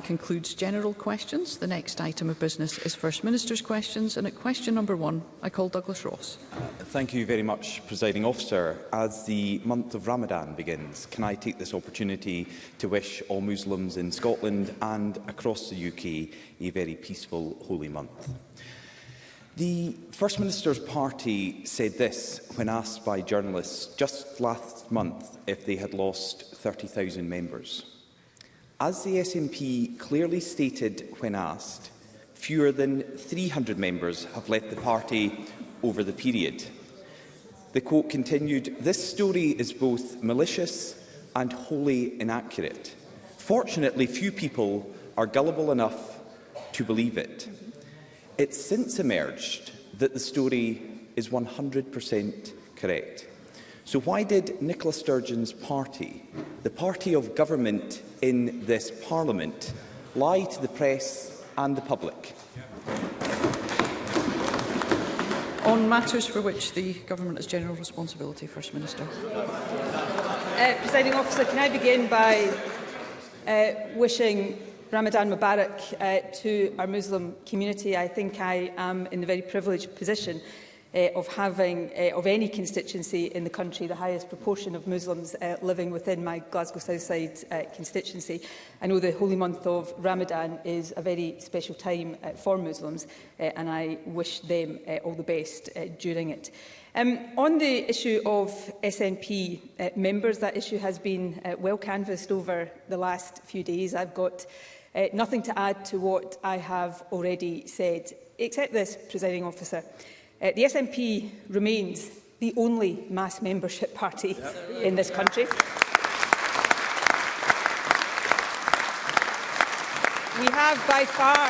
concludes general questions. The next item of business is First Minister's questions, and at question number 1, I call Douglas Ross. Thank you very much, Presiding Officer. As the month of Ramadan begins, can I take this opportunity to wish all Muslims in Scotland and across the UK a very peaceful holy month. The First Minister's party said this when asked by journalists just last month if they had lost 30,000 members. As the SNP clearly stated when asked, fewer than 300 members have left the party over the period. The quote continued, "This story is both malicious and wholly inaccurate. Fortunately, few people are gullible enough to believe it." It's since emerged that the story is 100% correct. So why did Nicola Sturgeon's party, the party of government in this Parliament, lie to the press and the public? On matters for which the Government has general responsibility, First Minister. Presiding Officer, can I begin by wishing Ramadan Mubarak to our Muslim community. I think I am in the very privileged position of having, of any constituency in the country, the highest proportion of Muslims living within my Glasgow Southside constituency. I know the holy month of Ramadan is a very special time for Muslims, and I wish them all the best during it. On the issue of SNP members, that issue has been well canvassed over the last few days. I've got nothing to add to what I have already said, except this, Presiding Officer. The SNP remains the only mass membership party in this country. We have by far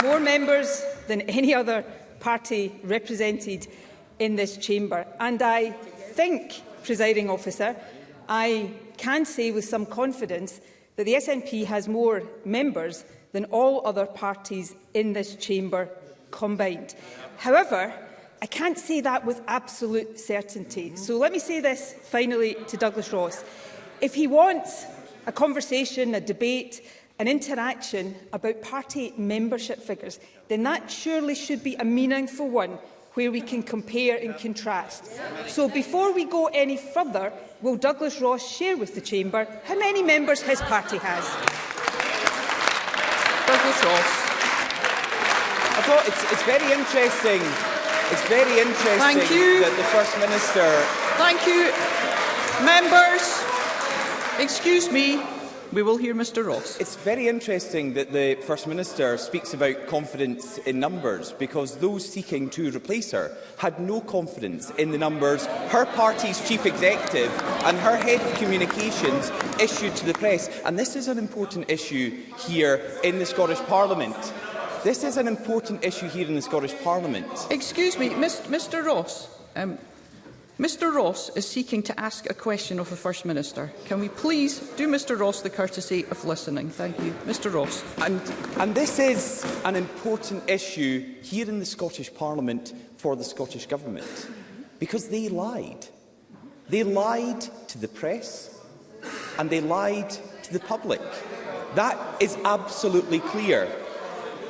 more members than any other party represented in this chamber. And I think, Presiding Officer, I can say with some confidence that the SNP has more members than all other parties in this chamber combined. However, I can't say that with absolute certainty. So let me say this finally to Douglas Ross. If he wants a conversation, a debate, an interaction about party membership figures, then that surely should be a meaningful one where we can compare and contrast. So before we go any further, will Douglas Ross share with the Chamber how many members his party has? Douglas Ross. I thought it's very interesting. It's very interesting Thank you. That the First Minister... Thank you. Members, excuse me. We will hear Mr Ross. It's very interesting that the First Minister speaks about confidence in numbers, because those seeking to replace her had no confidence in the numbers her party's chief executive and her head of communications issued to the press. And this is an important issue here in the Scottish Parliament. This is an important issue here in the Scottish Parliament. Excuse me, Mr Ross. Mr Ross is seeking to ask a question of the First Minister. Can we please do Mr Ross the courtesy of listening? Thank you. Mr Ross. And this is an important issue here in the Scottish Parliament for the Scottish Government, because they lied. They lied to the press and they lied to the public. That is absolutely clear.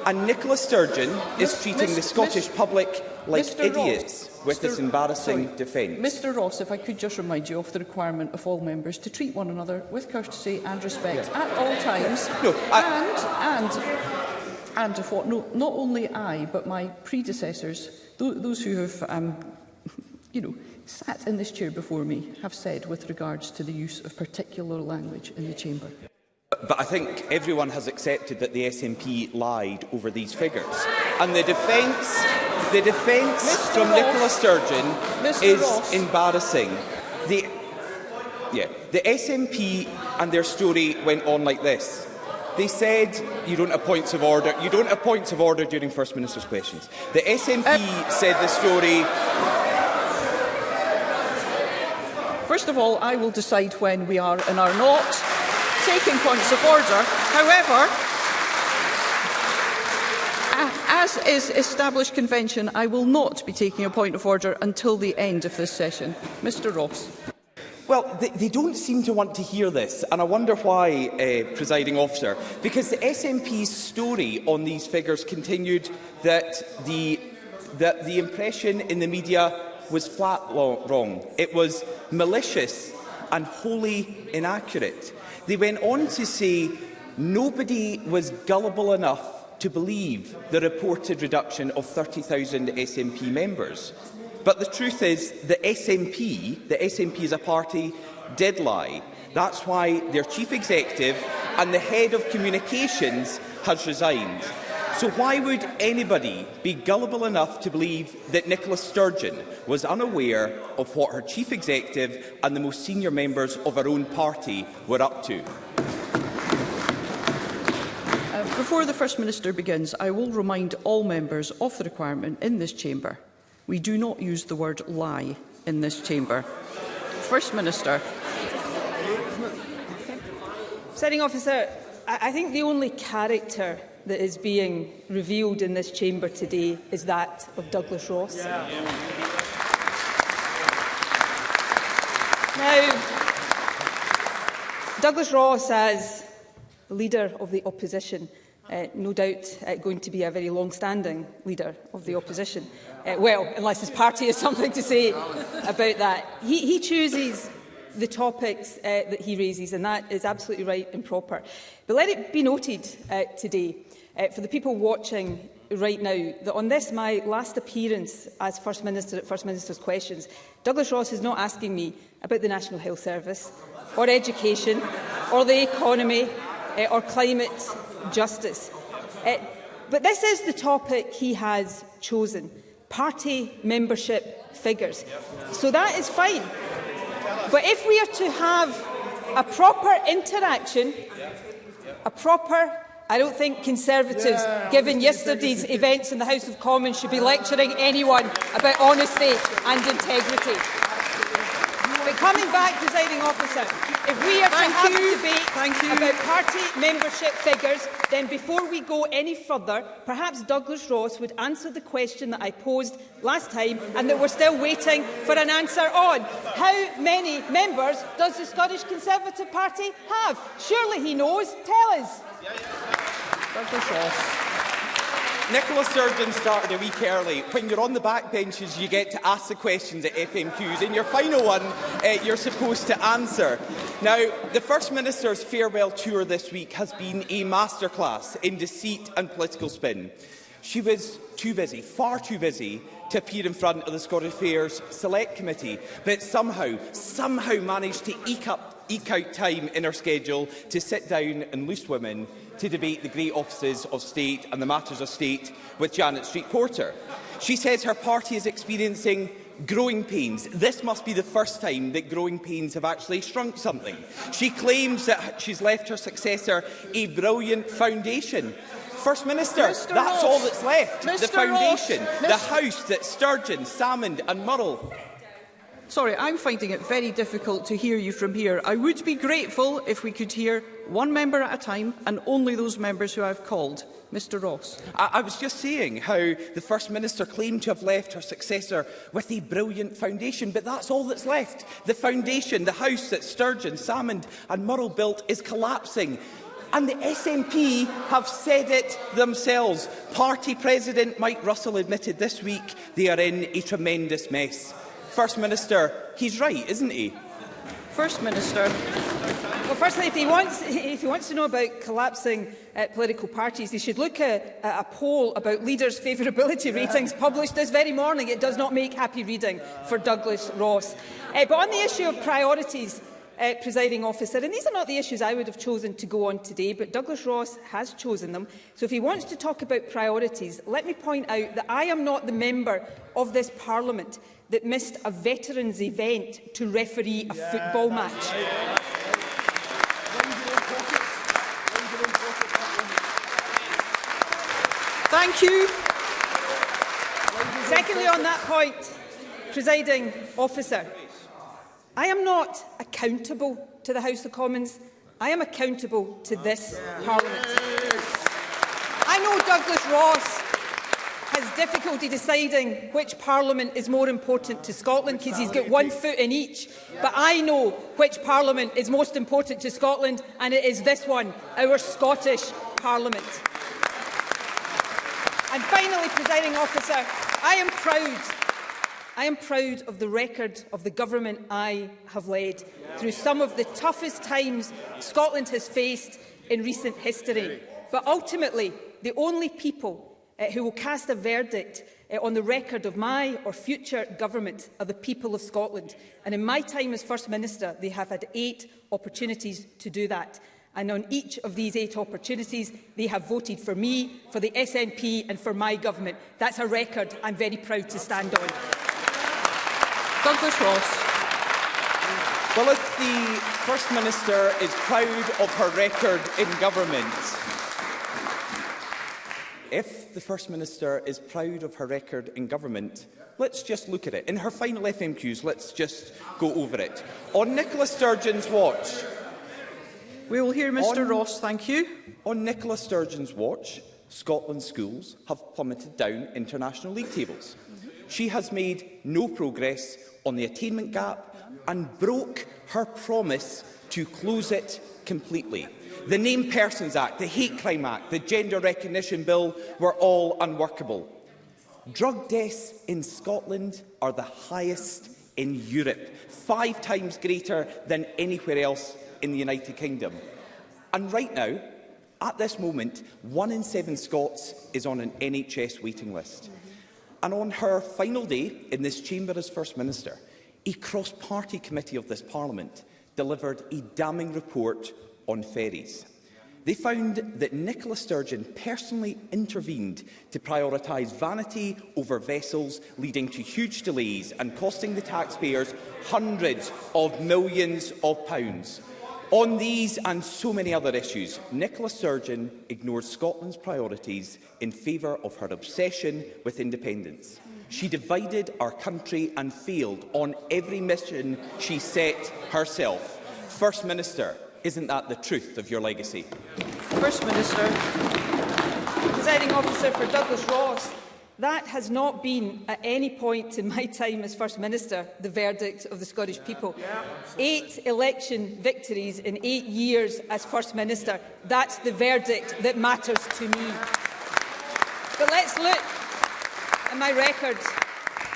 And Nicola Sturgeon is treating the Scottish public like idiots with this embarrassing defence. Mr Ross, if I could just remind you of the requirement of all members to treat one another with courtesy and respect at all times. No, and of what not only I, but my predecessors, those who have sat in this chair before me, have said with regards to the use of particular language in the chamber. But I think everyone has accepted that the SNP lied over these figures. And the defence from Nicola Sturgeon is embarrassing. The SNP and their story went on like this. They said you don't have points of order. You don't have points of order during First Minister's questions. The SNP said the story. First of all, I will decide when we are and are not taking points of order. However, as is established convention, I will not be taking a point of order until the end of this session. Mr Ross. Well, they don't seem to want to hear this, and I wonder why, Presiding Officer, because the SNP's story on these figures continued that the impression in the media was flat wrong. It was malicious and wholly inaccurate. They went on to say nobody was gullible enough to believe the reported reduction of 30,000 SNP members. But the truth is the SNP as a party did lie. That's why their chief executive and the head of communications has resigned. So why would anybody be gullible enough to believe that Nicola Sturgeon was unaware of what her chief executive and the most senior members of her own party were up to? Before the First Minister begins, I will remind all members of the requirement in this chamber. We do not use the word lie in this chamber. First Minister. Presiding Officer, I think the only character that is being revealed in this chamber today is that of Douglas Ross. Now, Douglas Ross, as leader of the opposition, no doubt going to be a very long-standing leader of the opposition. Well, unless his party has something to say about that. He chooses the topics that he raises, and that is absolutely right and proper. But let it be noted today, for the people watching right now, that on this, my last appearance as First Minister at First Minister's Questions, Douglas Ross is not asking me about the National Health Service, or education, or the economy, or climate justice. But this is the topic he has chosen: party membership figures. So that is fine. But if we are to have a proper interaction, I don't think Conservatives, given yesterday's events in the House of Commons, should be lecturing anyone about honesty and integrity. But coming back, Presiding Officer, if we are to have a debate about party membership figures, then before we go any further, perhaps Douglas Ross would answer the question that I posed last time and that we're still waiting for an answer on. How many members does the Scottish Conservative Party have? Surely he knows. Tell us. Douglas Ross. Nicola Sturgeon started a week early. When you're on the backbenches, you get to ask the questions at FMQs. In your final one, you're supposed to answer. Now, the First Minister's farewell tour this week has been a masterclass in deceit and political spin. She was too busy, far too busy, to appear in front of the Scottish Affairs Select Committee, but somehow managed to eke out time in her schedule to sit down in Loose Women to debate the great offices of state and the matters of state with Janet Street-Porter. She says her party is experiencing growing pains. This must be the first time that growing pains have actually shrunk something. She claims that she's left her successor a brilliant foundation. First Minister, that's all that's left. The foundation, the house that Sturgeon, Salmond and Murrell. Sorry, I'm finding it very difficult to hear you from here. I would be grateful if we could hear one member at a time and only those members who I've called. Mr Ross. I was just saying how the First Minister claimed to have left her successor with a brilliant foundation, but that's all that's left. The foundation, the house that Sturgeon, Salmond and Murrell built is collapsing. And the SNP have said it themselves. Party President Mike Russell admitted this week they are in a tremendous mess. First Minister, he's right, isn't he? First Minister. Well, firstly, if he wants to know about collapsing political parties, he should look at a poll about leaders' favourability ratings published this very morning. It does not make happy reading for Douglas Ross. But on the issue of priorities, Presiding Officer, and these are not the issues I would have chosen to go on today, but Douglas Ross has chosen them. So if he wants to talk about priorities, let me point out that I am not the member of this Parliament that missed a veterans' event to referee a football match. Thank you. Secondly, on that point, Presiding Officer, I am not accountable to the House of Commons. I am accountable to this Parliament. I know Douglas Ross has difficulty deciding which Parliament is more important to Scotland because he's got one foot in each. But I know which Parliament is most important to Scotland, and it is this one, our Scottish Parliament. And finally, Presiding Officer, I am proud of the record of the government I have led through some of the toughest times Scotland has faced in recent history. But ultimately, the only people who will cast a verdict on the record of my or future government are the people of Scotland. And in my time as First Minister, they have had 8 opportunities to do that. And on each of these 8 opportunities, they have voted for me, for the SNP and for my government. That's a record I'm very proud to stand on. Douglas Ross. Well, if the First Minister is proud of her record in government, let's just look at it. In her final FMQs, let's just go over it. On Nicola Sturgeon's watch... We will hear Mr Ross, thank you. On Nicola Sturgeon's watch, Scotland's schools have plummeted down international league tables. She has made no progress on the attainment gap and broke her promise to close it completely. The Named Persons Act, the Hate Crime Act, the Gender Recognition Bill were all unworkable. Drug deaths in Scotland are the highest in Europe, 5 times greater than anywhere else in the United Kingdom. And right now, at this moment, 1 in 7 Scots is on an NHS waiting list. And on her final day in this chamber as First Minister, a cross-party committee of this Parliament delivered a damning report on ferries. They found that Nicola Sturgeon personally intervened to prioritise vanity over vessels, leading to huge delays and costing the taxpayers hundreds of millions of pounds. On these and so many other issues, Nicola Sturgeon ignored Scotland's priorities in favour of her obsession with independence. She divided our country and failed on every mission she set herself. First Minister, isn't that the truth of your legacy? First Minister. Presiding Officer, for Douglas Ross, that has not been at any point in my time as First Minister the verdict of the Scottish people. 8 election victories in 8 years as First Minister, that's the verdict that matters to me. But let's look at my record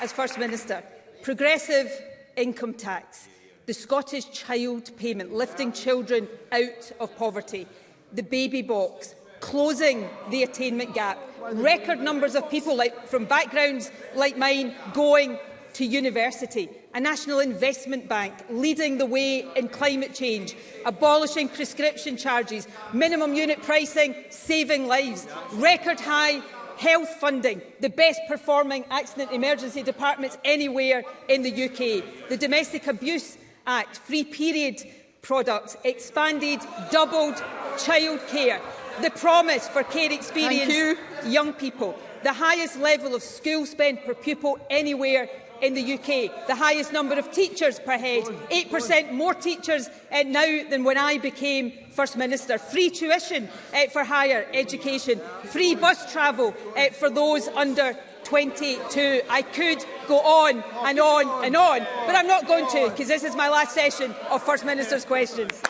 as First Minister. Progressive income tax, the Scottish child payment, lifting children out of poverty, the baby box, closing the attainment gap, record numbers of people from backgrounds like mine going to university, a national investment bank leading the way in climate change, abolishing prescription charges, minimum unit pricing, saving lives, record high health funding, the best performing accident emergency departments anywhere in the UK, the Domestic Abuse Act, free period products, expanded, doubled childcare, the promise for care experienced young people, the highest level of school spend per pupil anywhere in the UK, the highest number of teachers per head, 8% more teachers now than when I became First Minister, free tuition for higher education, free bus travel for those under 22. I could go on and on and on, but I'm not going to, because this is my last session of First Minister's questions.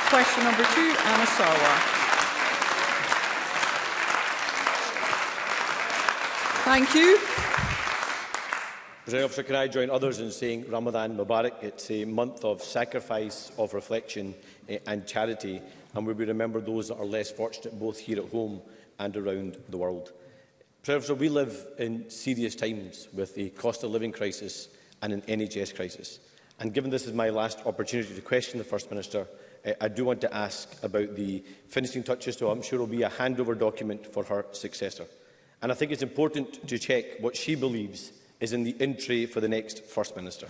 Question number 2, Anna Sarwar. Thank you. Presiding Officer, can I join others in saying Ramadan Mubarak? It's a month of sacrifice, of reflection and charity, and where we remember those that are less fortunate both here at home and around the world. Presiding Officer, we live in serious times with a cost of living crisis and an NHS crisis. And given this is my last opportunity to question the First Minister, I do want to ask about the finishing touches to, I'm sure, will be a handover document for her successor. And I think it's important to check what she believes is in the in tray for the next First Minister.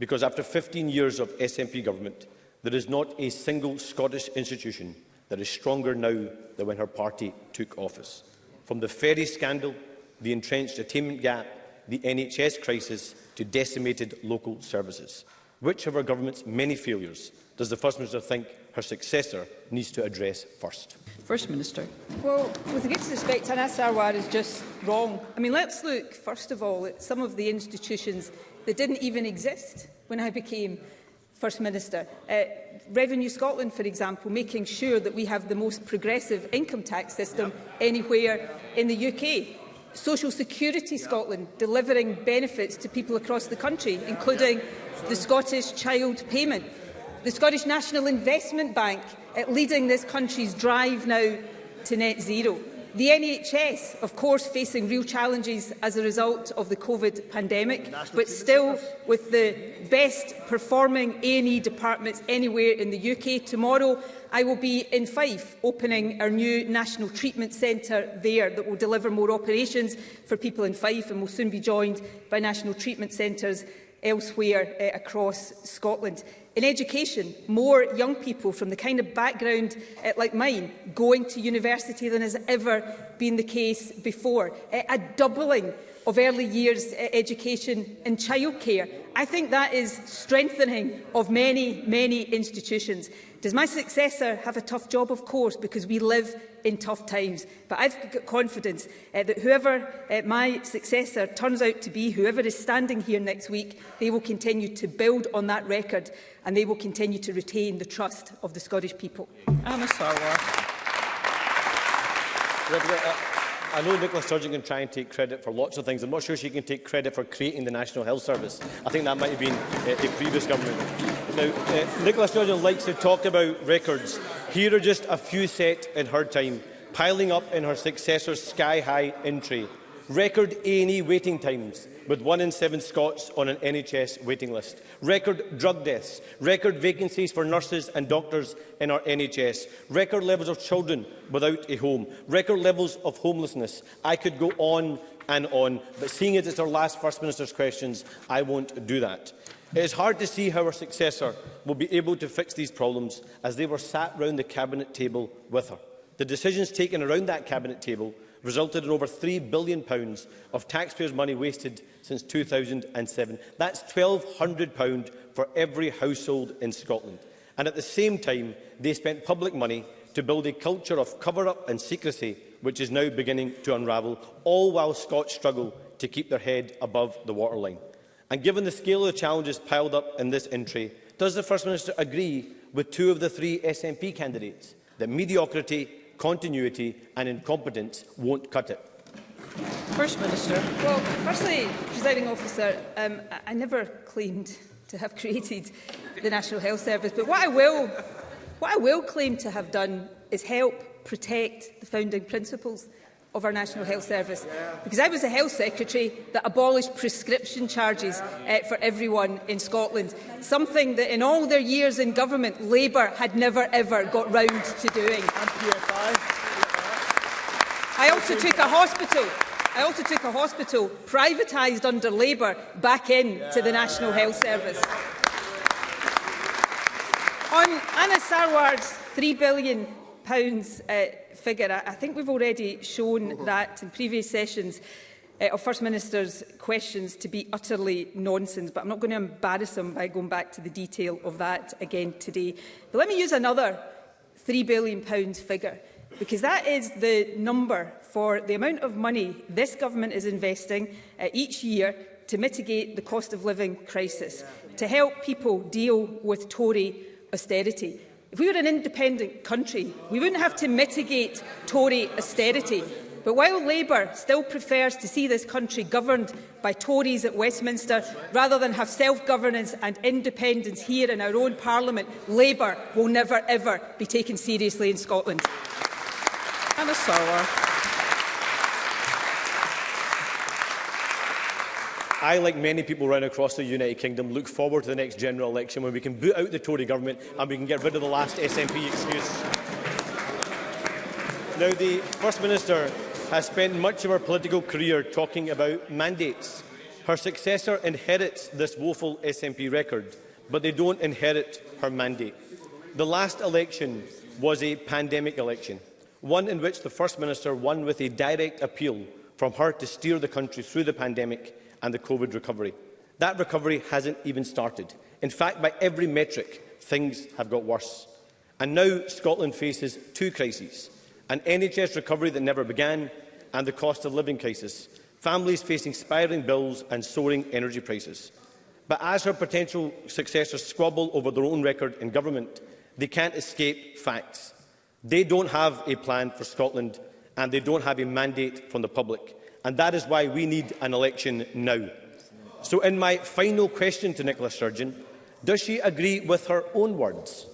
Because after 15 years of SNP government, there is not a single Scottish institution that is stronger now than when her party took office. From the ferry scandal, the entrenched attainment gap, the NHS crisis, to decimated local services. Which of our government's many failures does the First Minister think her successor needs to address first? First Minister. Well, with the greatest respect, Hannah Sarwar is just wrong. I mean, let's look, first of all, at some of the institutions that didn't even exist when I became First Minister. Revenue Scotland, for example, making sure that we have the most progressive income tax system anywhere in the UK. Social Security Scotland, delivering benefits to people across the country, including the Scottish Child Payment. The Scottish National Investment Bank, leading this country's drive now to net zero. The NHS, of course, facing real challenges as a result of the COVID pandemic, but still with the best performing A&E departments anywhere in the UK. Tomorrow, I will be in Fife, opening our new National Treatment Centre there that will deliver more operations for people in Fife, and will soon be joined by national treatment centres elsewhere across Scotland. In education, more young people from the kind of background like mine going to university than has ever been the case before. A doubling of early years education and childcare. I think that is strengthening of many, many institutions. Does my successor have a tough job? Of course, because we live in tough times. But I've got confidence that whoever my successor turns out to be, whoever is standing here next week, they will continue to build on that record and they will continue to retain the trust of the Scottish people. Anna Sarwar. I know Nicola Sturgeon can try and take credit for lots of things. I'm not sure she can take credit for creating the National Health Service. I think that might have been the previous government. Now, Nicola Sturgeon likes to talk about records. Here are just a few set in her time, piling up in her successor's sky-high entry. Record A&E waiting times, with 1 in 7 Scots on an NHS waiting list. Record drug deaths. Record vacancies for nurses and doctors in our NHS. Record levels of children without a home. Record levels of homelessness. I could go on and on, but seeing as it's our last First Minister's questions, I won't do that. It is hard to see how her successor will be able to fix these problems as they were sat round the Cabinet table with her. The decisions taken around that Cabinet table resulted in over £3 billion of taxpayers' money wasted since 2007. That's £1,200 for every household in Scotland. And at the same time, they spent public money to build a culture of cover-up and secrecy, which is now beginning to unravel, all while Scots struggle to keep their head above the waterline. And given the scale of the challenges piled up in this entry, does the First Minister agree with 2 of the 3 SNP candidates that mediocrity, continuity and incompetence won't cut it? First Minister. Well, firstly, Presiding Officer, I never claimed to have created the National Health Service, but what I will claim to have done is help protect the founding principles of our National Health Service, because I was the Health Secretary that abolished prescription charges for everyone in Scotland, something that in all their years in government Labour had never ever got round to doing. I also took a hospital privatised under Labour back into the National Health Service. On Anna Sarwar's £3 billion figure, I think we've already shown that in previous sessions of First Minister's questions to be utterly nonsense, but I'm not going to embarrass him by going back to the detail of that again today. But let me use another £3 billion figure, because that is the number for the amount of money this government is investing each year to mitigate the cost of living crisis, to help people deal with Tory austerity. If we were an independent country, we wouldn't have to mitigate Tory austerity. But while Labour still prefers to see this country governed by Tories at Westminster, rather than have self-governance and independence here in our own Parliament, Labour will never ever be taken seriously in Scotland. Anna Sarwar. I, like many people right across the United Kingdom, look forward to the next general election when we can boot out the Tory government and we can get rid of the last SNP excuse. Now, the First Minister has spent much of her political career talking about mandates. Her successor inherits this woeful SNP record, but they don't inherit her mandate. The last election was a pandemic election, one in which the First Minister won with a direct appeal from her to steer the country through the pandemic and the COVID recovery. That recovery hasn't even started. In fact, by every metric, things have got worse. And now Scotland faces two crises: an NHS recovery that never began and the cost of living crisis, families facing spiralling bills and soaring energy prices. But as her potential successors squabble over their own record in government, they can't escape facts. They don't have a plan for Scotland, and they don't have a mandate from the public. And that is why we need an election now. So in my final question to Nicola Sturgeon, does she agree with her own words?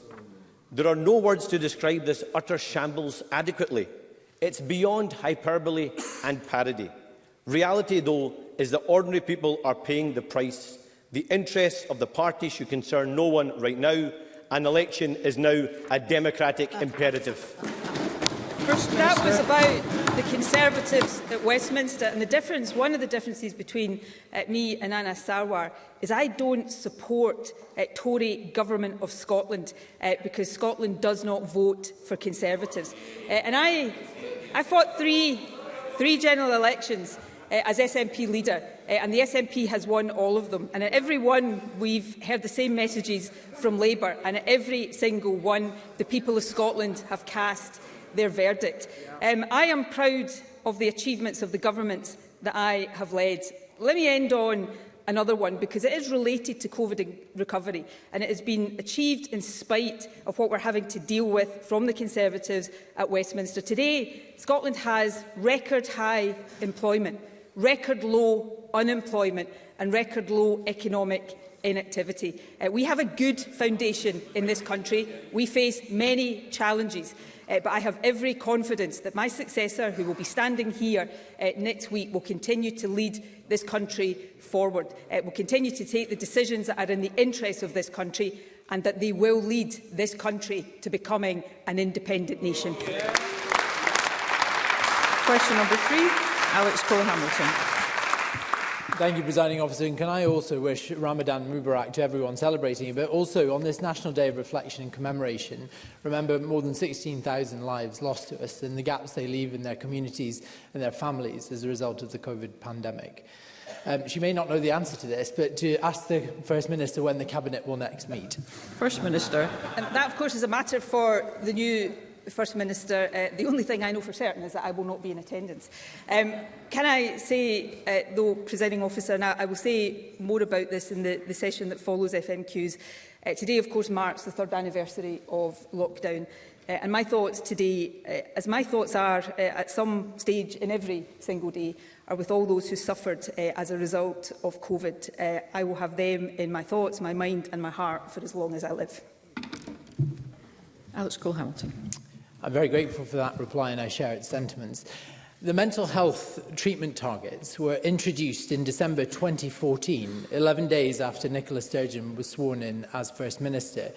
There are no words to describe this utter shambles adequately. It's beyond hyperbole and parody. Reality, though, is that ordinary people are paying the price. The interests of the party should concern no one right now. An election is now a democratic imperative. That was about the Conservatives at Westminster, and the difference, one of the differences between me and Anna Sarwar is I don't support Tory government of Scotland because Scotland does not vote for Conservatives. And I fought three general elections as SNP leader, and the SNP has won all of them. And at every one, we've heard the same messages from Labour, and at every single one, the people of Scotland have cast their verdict. I am proud of the achievements of the governments that I have led. Let me end on another one, because it is related to COVID recovery, and it has been achieved in spite of what we're having to deal with from the Conservatives at Westminster. Today, Scotland has record high employment, record low unemployment and record low economic inactivity. We have a good foundation in this country. We face many challenges. But I have every confidence that my successor, who will be standing here next week, will continue to lead this country forward, will continue to take the decisions that are in the interests of this country, and that they will lead this country to becoming an independent nation. Question number 3, Alex Cole-Hamilton. Thank you, Presiding Officer. And can I also wish Ramadan Mubarak to everyone celebrating it, but also on this National Day of Reflection and Commemoration, remember more than 16,000 lives lost to us and the gaps they leave in their communities and their families as a result of the COVID pandemic. She may not know the answer to this, but to ask the First Minister when the Cabinet will next meet. First Minister. And that, of course, is a matter for the new First Minister. The only thing I know for certain is that I will not be in attendance. Can I say, though, Presiding Officer, and I will say more about this in the session that follows FMQs, today, of course, marks the 3rd anniversary of lockdown. And my thoughts today, as my thoughts are at some stage in every single day, are with all those who suffered as a result of COVID. I will have them in my thoughts, my mind and my heart for as long as I live. Alex Cole-Hamilton. I'm very grateful for that reply, and I share its sentiments. The mental health treatment targets were introduced in December 2014, 11 days after Nicola Sturgeon was sworn in as First Minister.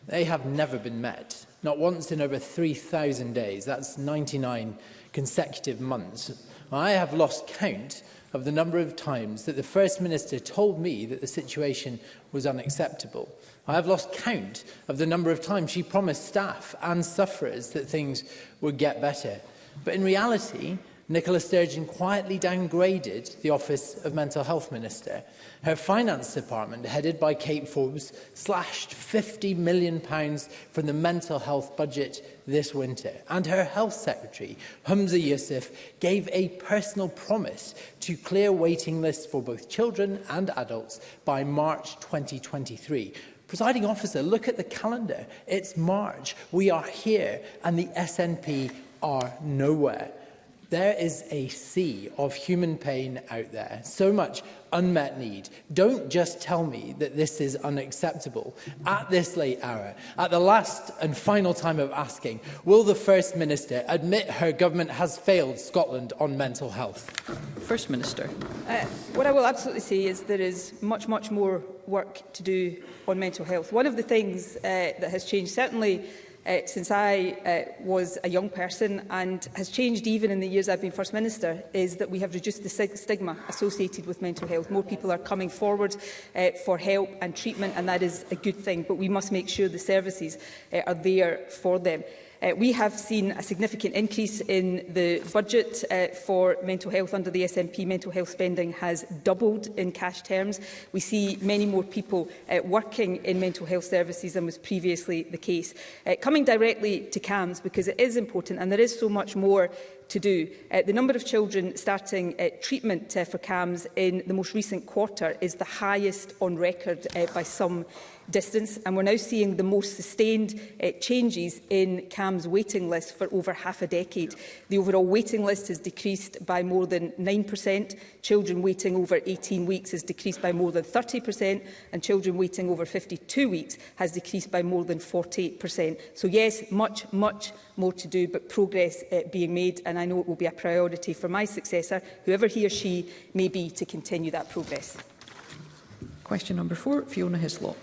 They have never been met, not once in over 3,000 days. That's 99 consecutive months. I have lost count of the number of times that the First Minister told me that the situation was unacceptable. I have lost count of the number of times she promised staff and sufferers that things would get better. But in reality, Nicola Sturgeon quietly downgraded the Office of Mental Health Minister. Her Finance Department, headed by Kate Forbes, slashed £50 million from the mental health budget this winter. And her Health Secretary, Humza Yousaf, gave a personal promise to clear waiting lists for both children and adults by March 2023. Presiding Officer, look at the calendar. It's March. We are here, and the SNP are nowhere. There is a sea of human pain out there, so much unmet need. Don't just tell me that this is unacceptable. At this late hour, at the last and final time of asking, will the First Minister admit her government has failed Scotland on mental health? First Minister. What I will absolutely say is there is much more work to do on mental health. One of the things that has changed, certainly since I was a young person, and has changed even in the years I've been First Minister, is that we have reduced the stigma associated with mental health. More people are coming forward for help and treatment, and that is a good thing, but we must make sure the services are there for them. We have seen a significant increase in the budget for mental health under the SNP. Mental health spending has doubled in cash terms. We see many more people working in mental health services than was previously the case. Coming directly to CAMHS, because it is important and there is so much more to do. The number of children starting treatment for CAMHS in the most recent quarter is the highest on record by some distance, and we're now seeing the most sustained changes in CAMHS waiting lists for over half a decade. The overall waiting list has decreased by more than 9%, children waiting over 18 weeks has decreased by more than 30%, and children waiting over 52 weeks has decreased by more than 48%. So yes, much more to do, but progress being made, and I know it will be a priority for my successor, whoever he or she may be, to continue that progress. Question number 4, Fiona Hislop.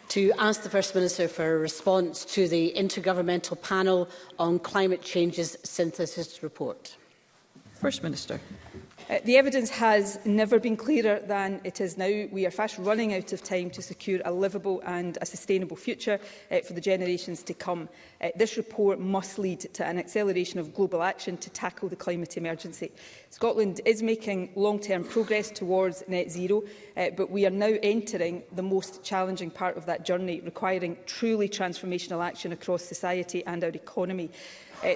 To ask the First Minister for a response to the Intergovernmental Panel on Climate Change's synthesis report. First Minister. The evidence has never been clearer than it is now. We are fast running out of time to secure a livable and a sustainable future for the generations to come. This report must lead to an acceleration of global action to tackle the climate emergency. Scotland is making long-term progress towards net zero, but we are now entering the most challenging part of that journey, requiring truly transformational action across society and our economy.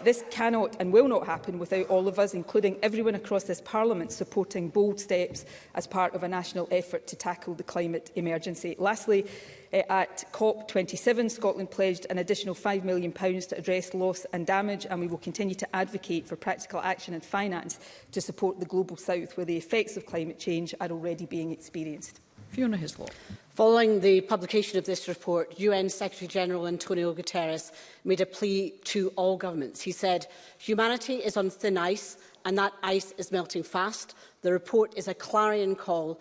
This cannot and will not happen without all of us, including everyone across this Parliament, supporting bold steps as part of a national effort to tackle the climate emergency. Lastly, at COP27, Scotland pledged an additional £5 million to address loss and damage, and we will continue to advocate for practical action and finance to support the Global South, where the effects of climate change are already being experienced. Fiona Hislop. Following the publication of this report, UN Secretary-General Antonio Guterres made a plea to all governments. He said, "Humanity is on thin ice, and that ice is melting fast. The report is a clarion call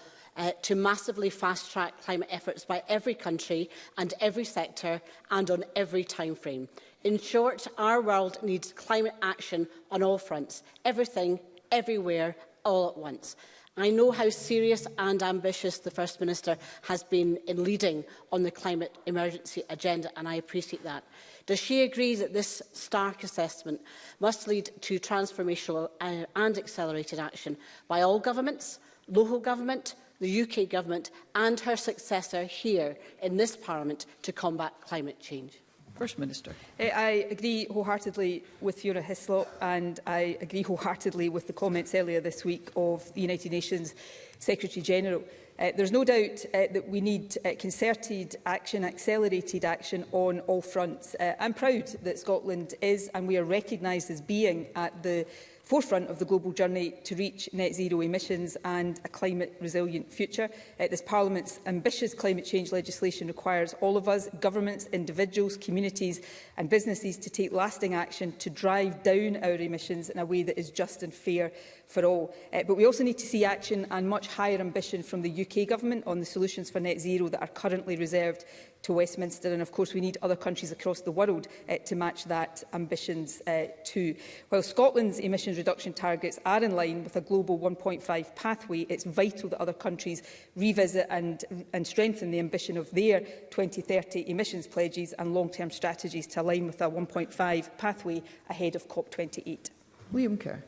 to massively fast-track climate efforts by every country and every sector and on every timeframe. In short, our world needs climate action on all fronts, everything, everywhere, all at once." I know how serious and ambitious the First Minister has been in leading on the climate emergency agenda, and I appreciate that. Does she agree that this stark assessment must lead to transformational and accelerated action by all governments, local government, the UK Government and her successor here in this Parliament to combat climate change? First Minister. I agree wholeheartedly with Fiona Hislop, and I agree wholeheartedly with the comments earlier this week of the United Nations Secretary-General. There's no doubt that we need concerted action, accelerated action on all fronts. I'm proud that Scotland is, and we are recognised as being, at the forefront of the global journey to reach net zero emissions and a climate-resilient future. This Parliament's ambitious climate change legislation requires all of us, governments, individuals, communities and businesses, to take lasting action to drive down our emissions in a way that is just and fair for all. But we also need to see action and much higher ambition from the UK Government on the solutions for net zero that are currently reserved to Westminster, and of course we need other countries across the world to match that ambitions too. While Scotland's emissions reduction targets are in line with a global 1.5 pathway, it's vital that other countries revisit and strengthen the ambition of their 2030 emissions pledges and long-term strategies to align with a 1.5 pathway ahead of COP28. Liam Kerr.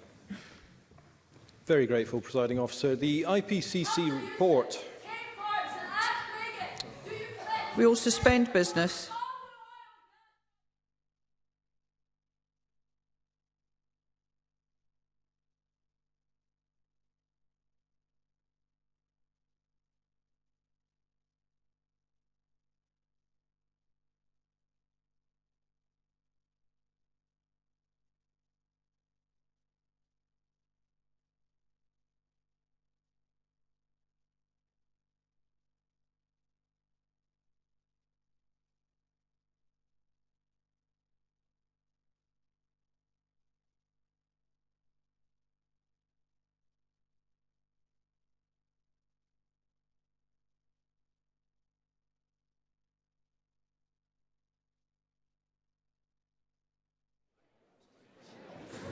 Very grateful, Presiding Officer. The IPCC report. We will suspend business.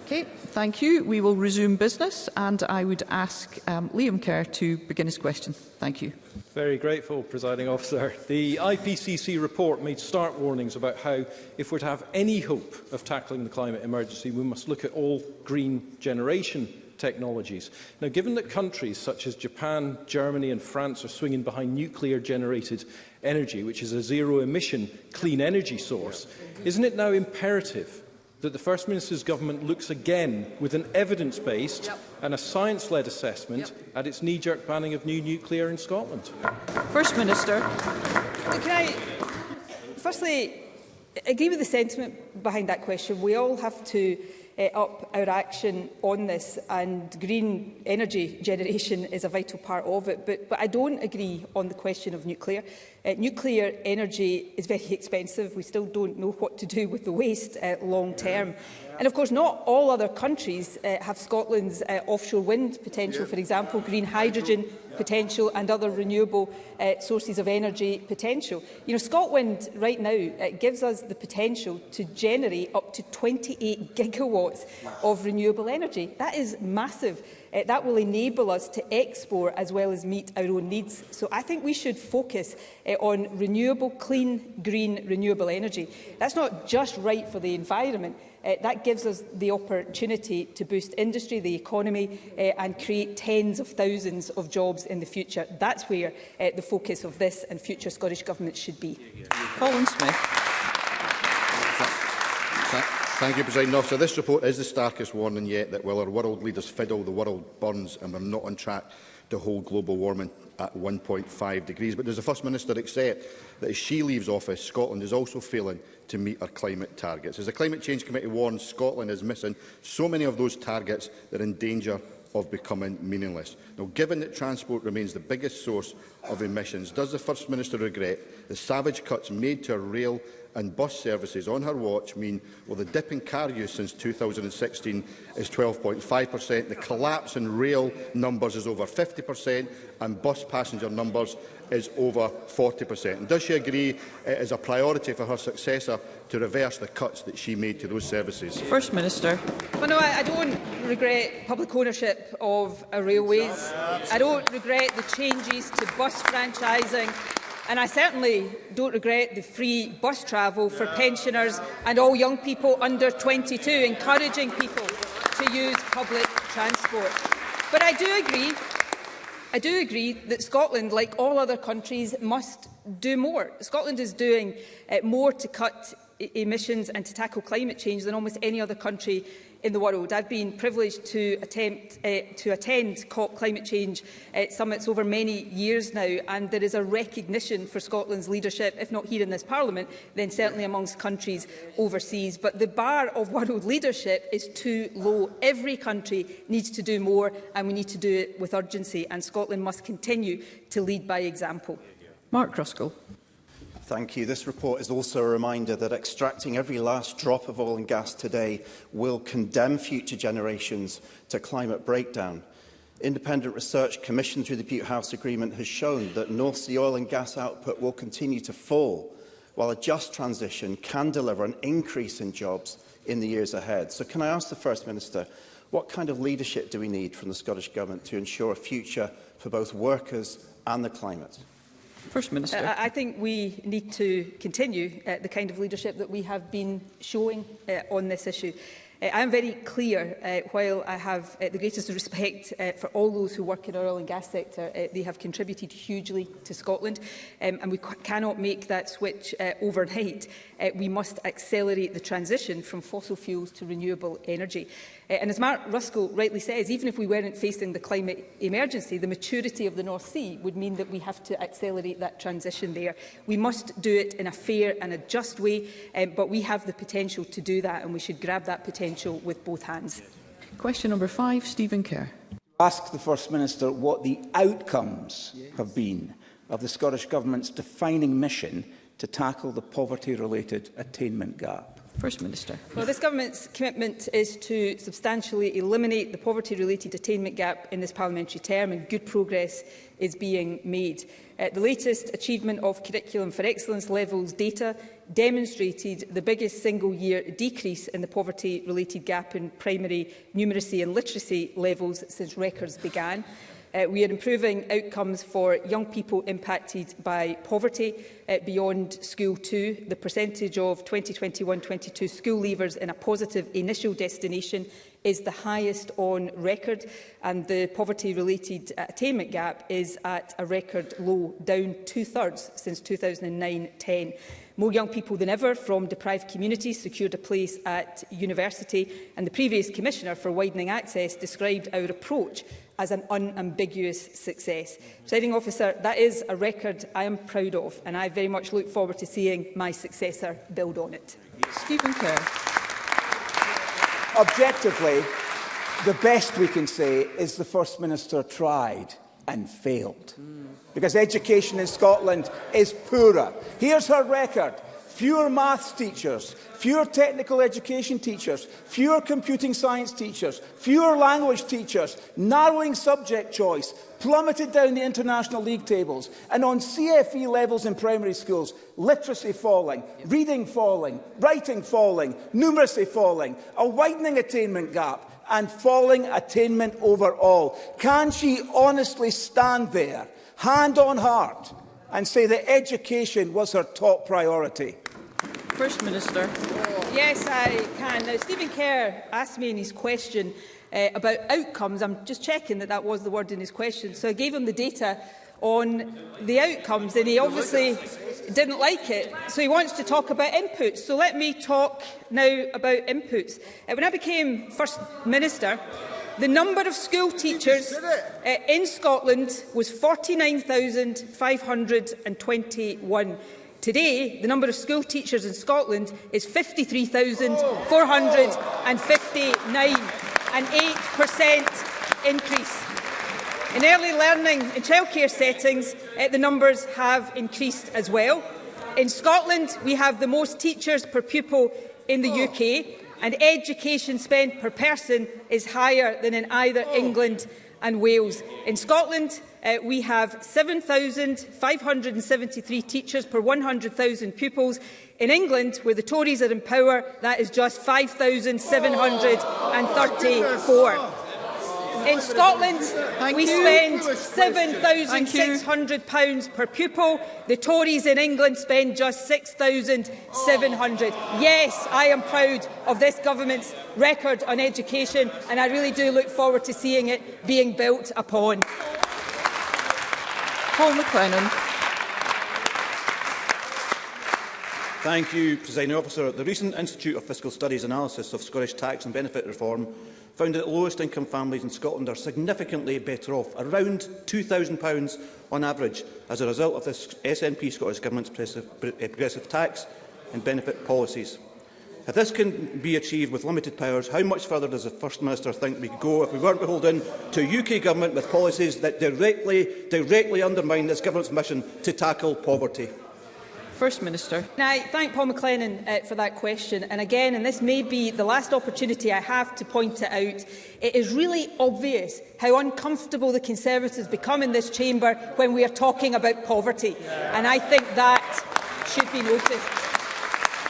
Okay, thank you. We will resume business, and I would ask Liam Kerr to begin his question. Thank you. Very grateful, Presiding Officer. The IPCC report made stark warnings about how, if we're to have any hope of tackling the climate emergency, we must look at all green generation technologies. Now, given that countries such as Japan, Germany and France are swinging behind nuclear-generated energy, which is a zero-emission clean energy source, isn't it now imperative that the First Minister's government looks again with an evidence-based and a science-led assessment at its knee-jerk banning of new nuclear in Scotland? First Minister. Can I firstly agree with the sentiment behind that question? We all have to up our action on this, and green energy generation is a vital part of it. But I don't agree on the question of nuclear. Nuclear energy is very expensive. We still don't know what to do with the waste long term. And of course, not all other countries have Scotland's offshore wind potential, for example, green hydrogen potential and other renewable sources of energy potential. You know, Scotland right now gives us the potential to generate up to 28 gigawatts of renewable energy. That is massive. That will enable us to export as well as meet our own needs. So I think we should focus on renewable, clean, green, renewable energy. That's not just right for the environment. That gives us the opportunity to boost industry, the economy, and create tens of thousands of jobs in the future. That's where the focus of this and future Scottish Governments should be. Colin Smith. Thank you, Presiding Officer. This report is the starkest warning yet that while our world leaders fiddle, the world burns, and we're not on track to hold global warming at 1.5 degrees. But does the First Minister accept that as she leaves office, Scotland is also failing to meet our climate targets? As the Climate Change Committee warns, Scotland is missing so many of those targets that are in danger of becoming meaningless. Now, given that transport remains the biggest source of emissions, does the First Minister regret the savage cuts made to our rail and bus services on her watch mean, well, the dip in car use since 2016 is 12.5%, the collapse in rail numbers is over 50%, and bus passenger numbers is over 40%. And does she agree it is a priority for her successor to reverse the cuts that she made to those services? First Minister. Well, no, I don't regret public ownership of our railways. I don't regret the changes to bus franchising. And I certainly don't regret the free bus travel for pensioners and all young people under 22, encouraging people to use public transport. But I do agree that Scotland, like all other countries, must do more. Scotland is doing more to cut emissions and to tackle climate change than almost any other country in the world. I've been privileged to attend COP climate change summits over many years now, and there is a recognition for Scotland's leadership, if not here in this Parliament, then certainly amongst countries overseas. But the bar of world leadership is too low. Every country needs to do more, and we need to do it with urgency, and Scotland must continue to lead by example. Mark Ruskell. Thank you. This report is also a reminder that extracting every last drop of oil and gas today will condemn future generations to climate breakdown. Independent research commissioned through the Butte House Agreement has shown that North Sea oil and gas output will continue to fall, while a just transition can deliver an increase in jobs in the years ahead. So can I ask the First Minister, what kind of leadership do we need from the Scottish Government to ensure a future for both workers and the climate? First Minister. I think we need to continue the kind of leadership that we have been showing on this issue. I am very clear, while I have the greatest respect for all those who work in our oil and gas sector, they have contributed hugely to Scotland, and we cannot make that switch overnight. We must accelerate the transition from fossil fuels to renewable energy. And as Mark Ruskell rightly says, even if we weren't facing the climate emergency, the maturity of the North Sea would mean that we have to accelerate that transition there. We must do it in a fair and a just way, but we have the potential to do that, and we should grab that potential with both hands. Question number 5, Stephen Kerr. Ask the First Minister what the outcomes have been of the Scottish Government's defining mission to tackle the poverty-related attainment gap. First Minister. Well, this Government's commitment is to substantially eliminate the poverty-related attainment gap in this parliamentary term, and good progress is being made. The latest achievement of Curriculum for Excellence levels data demonstrated the biggest single-year decrease in the poverty-related gap in primary numeracy and literacy levels since records began. We are improving outcomes for young people impacted by poverty beyond school too. The percentage of 2021-22 school leavers in a positive initial destination is the highest on record, and the poverty-related attainment gap is at a record low, down 2/3 since 2009-10. More young people than ever from deprived communities secured a place at university, and the previous Commissioner for Widening Access described our approach as an unambiguous success. Presiding Officer, that is a record I am proud of, and I very much look forward to seeing my successor build on it. Stephen Kerr. Objectively, the best we can say is the First Minister tried and failed. Because education in Scotland is poorer. Here's her record. Fewer maths teachers, fewer technical education teachers, fewer computing science teachers, fewer language teachers, narrowing subject choice, plummeted down the international league tables, and on CFE levels in primary schools, literacy falling, reading falling, writing falling, numeracy falling, a widening attainment gap, and falling attainment overall. Can she honestly stand there, hand on heart, and say that education was her top priority? First Minister. Yes, I can. Now, Stephen Kerr asked me in his question about outcomes. I'm just checking that that was the word in his question. So I gave him the data on the outcomes, and he obviously didn't like it. So he wants to talk about inputs. So let me talk now about inputs. When I became First Minister, the number of school teachers in Scotland was 49,521. Today, the number of school teachers in Scotland is 53,459, an 8% increase. In early learning and childcare settings, the numbers have increased as well. In Scotland, we have the most teachers per pupil in the UK, and education spend per person is higher than in either England and Wales. In Scotland, we have 7,573 teachers per 100,000 pupils. In England, where the Tories are in power, that is just 5,734. In Scotland, we spend £7,600 per pupil. The Tories in England spend just £6,700. Yes, I am proud of this government's record on education, and I really do look forward to seeing it being built upon. Paul McLennan. Thank you, Presiding Officer. The recent Institute of Fiscal Studies analysis of Scottish tax and benefit reform found that lowest income families in Scotland are significantly better off, around £2,000 on average, as a result of this SNP Scottish Government's progressive tax and benefit policies. If this can be achieved with limited powers, how much further does the First Minister think we could go if we weren't beholden to a UK Government with policies that directly undermine this Government's mission to tackle poverty? First Minister. I thank Paul McLennan for that question. And again, and this may be the last opportunity I have to point it out, it is really obvious how uncomfortable the Conservatives become in this chamber when we are talking about poverty. And I think that should be noticed.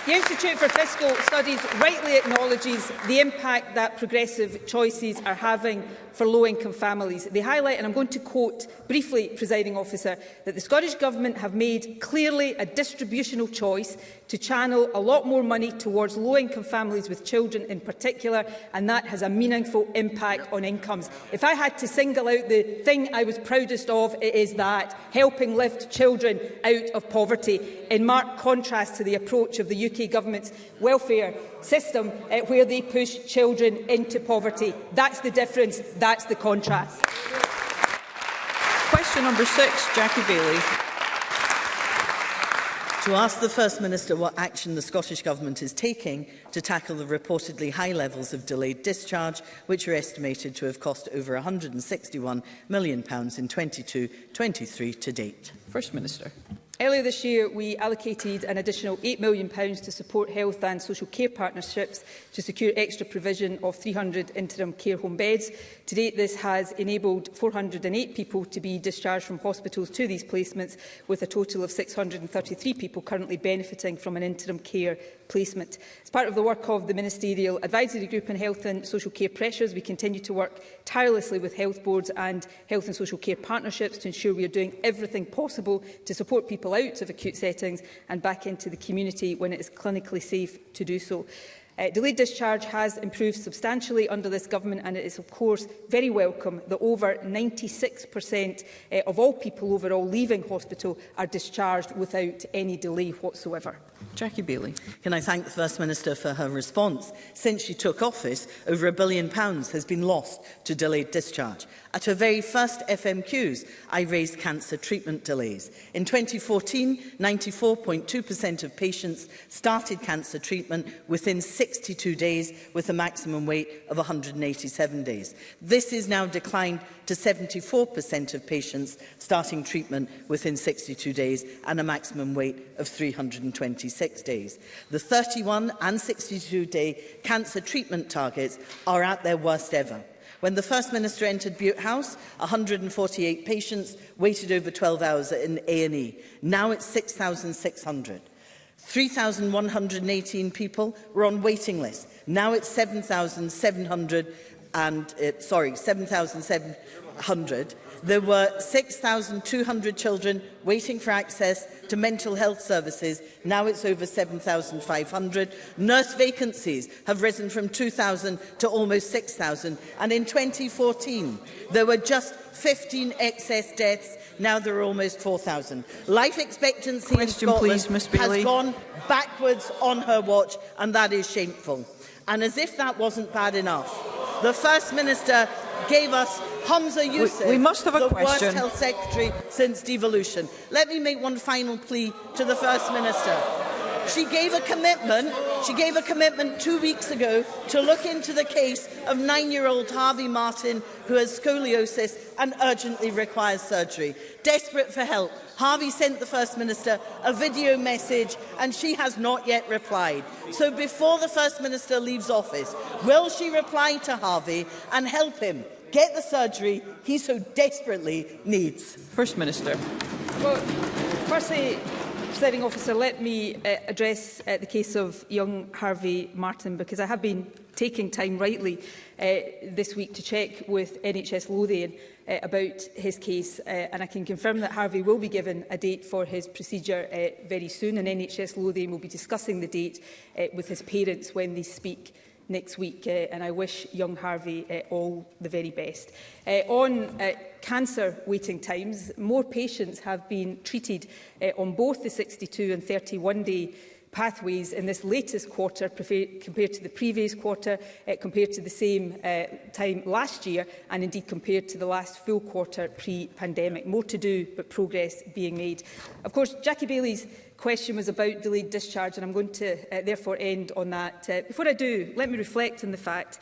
The Institute for Fiscal Studies rightly acknowledges the impact that progressive choices are having for low-income families. They highlight, and I'm going to quote briefly, Presiding Officer, that the Scottish Government have made clearly a distributional choice to channel a lot more money towards low-income families with children in particular, and that has a meaningful impact on incomes. If I had to single out the thing I was proudest of, it is that, helping lift children out of poverty, in marked contrast to the approach of the UK Government's welfare system, where they push children into poverty. That's the difference, that's the contrast. Question number 6, Jackie Baillie. To ask the First Minister what action the Scottish Government is taking to tackle the reportedly high levels of delayed discharge, which are estimated to have cost over £161 million in 22-23 to date. First Minister. Earlier this year, we allocated an additional £8 million to support health and social care partnerships to secure extra provision of 300 interim care home beds. To date, this has enabled 408 people to be discharged from hospitals to these placements, with a total of 633 people currently benefiting from an interim care placement. As part of the work of the Ministerial Advisory Group on Health and Social Care Pressures, we continue to work tirelessly with health boards and health and social care partnerships to ensure we are doing everything possible to support people out of acute settings and back into the community when it is clinically safe to do so. Delayed discharge has improved substantially under this government, and it is of course very welcome that over 96% of all people overall leaving hospital are discharged without any delay whatsoever. Jackie Baillie. Can I thank the First Minister for her response? Since she took office, over £1 billion has been lost to delayed discharge. At her very first FMQs, I raised cancer treatment delays. In 2014, 94.2% of patients started cancer treatment within 62 days, with a maximum wait of 187 days. This is now declined to 74% of patients starting treatment within 62 days and a maximum wait of 326 days. The 31 and 62-day cancer treatment targets are at their worst ever. When the First Minister entered Bute House, 148 patients waited over 12 hours in A&E. Now it's 6,600. 3,118 people were on waiting lists. Now it's 7,700. There were 6,200 children waiting for access to mental health services. Now it's over 7,500. Nurse vacancies have risen from 2,000 to almost 6,000. And in 2014, there were just 15 excess deaths. Now there are almost 4,000. Life expectancy in Scotland has gone backwards on her watch, and that is shameful. And as if that wasn't bad enough, the First Minister gave us Hamza Youssef, the worst health secretary since devolution. Let me make one final plea to the First Minister. She gave a commitment 2 weeks ago to look into the case of 9-year-old Harvey Martin, who has scoliosis and urgently requires surgery. Desperate for help, Harvey sent the First Minister a video message and she has not yet replied. So before the First Minister leaves office, will she reply to Harvey and help him get the surgery he so desperately needs? First Minister. Well, firstly, Presiding Officer, let me address the case of young Harvey Martin, because I have been taking time rightly this week to check with NHS Lothian about his case, and I can confirm that Harvey will be given a date for his procedure very soon, and NHS Lothian will be discussing the date with his parents when they speak next week, and I wish young Harvey all the very best. On cancer waiting times, more patients have been treated on both the 62 and 31-day pathways in this latest quarter compared to the previous quarter, compared to the same time last year, and indeed compared to the last full quarter pre-pandemic. More to do, but progress being made. Of course, Jackie Baillie's question was about delayed discharge, and I'm going to therefore end on that. Before I do, let me reflect on the fact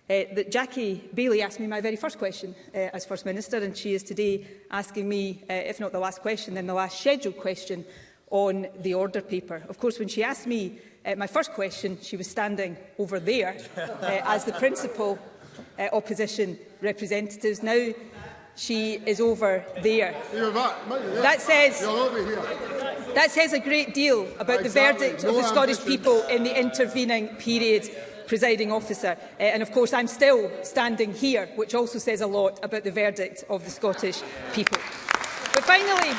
that Jackie Baillie asked me my very first question as First Minister, and she is today asking me, if not the last question, then the last scheduled question on the order paper. Of course, when she asked me my first question, she was standing over there as the principal opposition representatives. Now she is over there. That says a great deal about the verdict of the Scottish people in the intervening period, Presiding Officer. And of course, I'm still standing here, which also says a lot about the verdict of the Scottish people. But finally,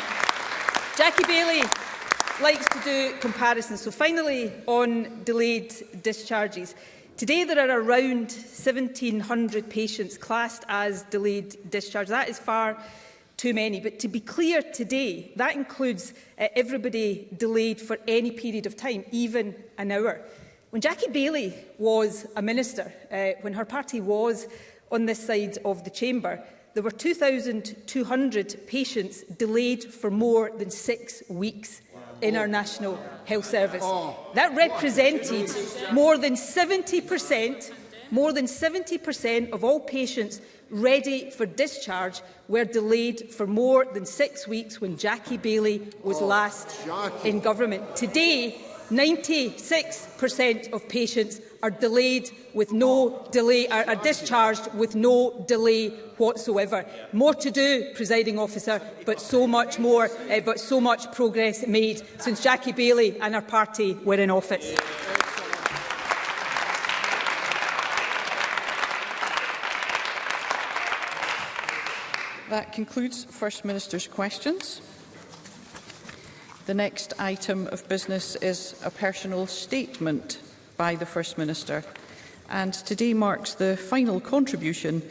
Jackie Baillie likes to do comparisons. So finally, on delayed discharges. Today there are around 1,700 patients classed as delayed discharge. That is far too many. But to be clear today, that includes everybody delayed for any period of time, even an hour. When Jackie Baillie was a minister, when her party was on this side of the chamber, there were 2,200 patients delayed for more than 6 weeks in our National Health Service. That represented more than 70% more than 70% of all patients ready for discharge were delayed for more than 6 weeks when Jackie Baillie was last in government. Today, 96% of patients are delayed with no delay, are discharged with no delay whatsoever. More to do, Presiding Officer, but so much more, so much progress made since Jackie Baillie and her party were in office. That concludes First Minister's questions. The next item of business is a personal statement by the First Minister, and today marks the final contribution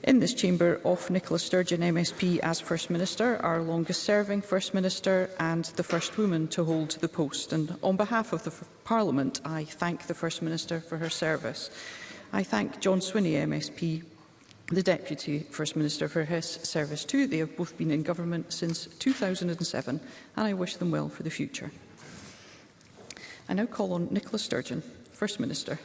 in this chamber of Nicola Sturgeon MSP as First Minister, our longest-serving First Minister and the first woman to hold the post. And on behalf of the Parliament, I thank the First Minister for her service. I thank John Swinney MSP, the Deputy First Minister, for his service too. They have both been in government since 2007, and I wish them well for the future. I now call on Nicola Sturgeon, First Minister.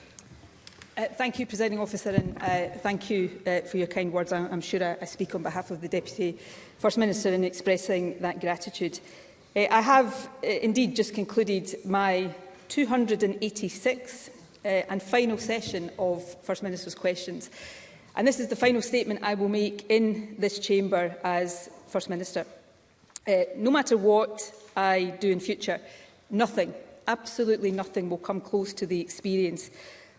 Thank you, Presiding Officer, and thank you for your kind words. I'm sure I speak on behalf of the Deputy First Minister in expressing that gratitude. I have indeed just concluded my 286th and final session of First Minister's questions. And this is the final statement I will make in this chamber as First Minister. No matter what I do in future, nothing, absolutely nothing, will come close to the experience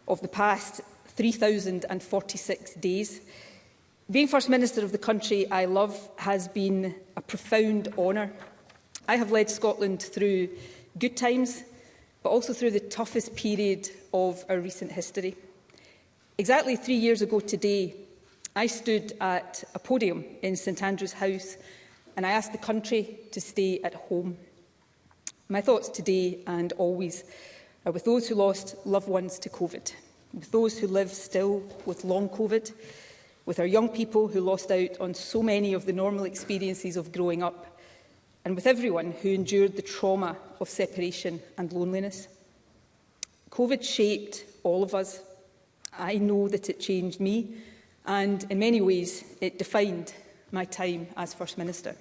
of the past 3,046 days. Being First Minister of the country I love has been a profound honour. I have led Scotland through good times, but also through the toughest period of our recent history. Exactly 3 years ago today, I stood at a podium in St Andrew's House and I asked the country to stay at home. My thoughts today and always are with those who lost loved ones to COVID, with those who live still with long COVID, with our young people who lost out on so many of the normal experiences of growing up, and with everyone who endured the trauma of separation and loneliness. COVID shaped all of us. I know that it changed me, and in many ways it defined my time as First Minister.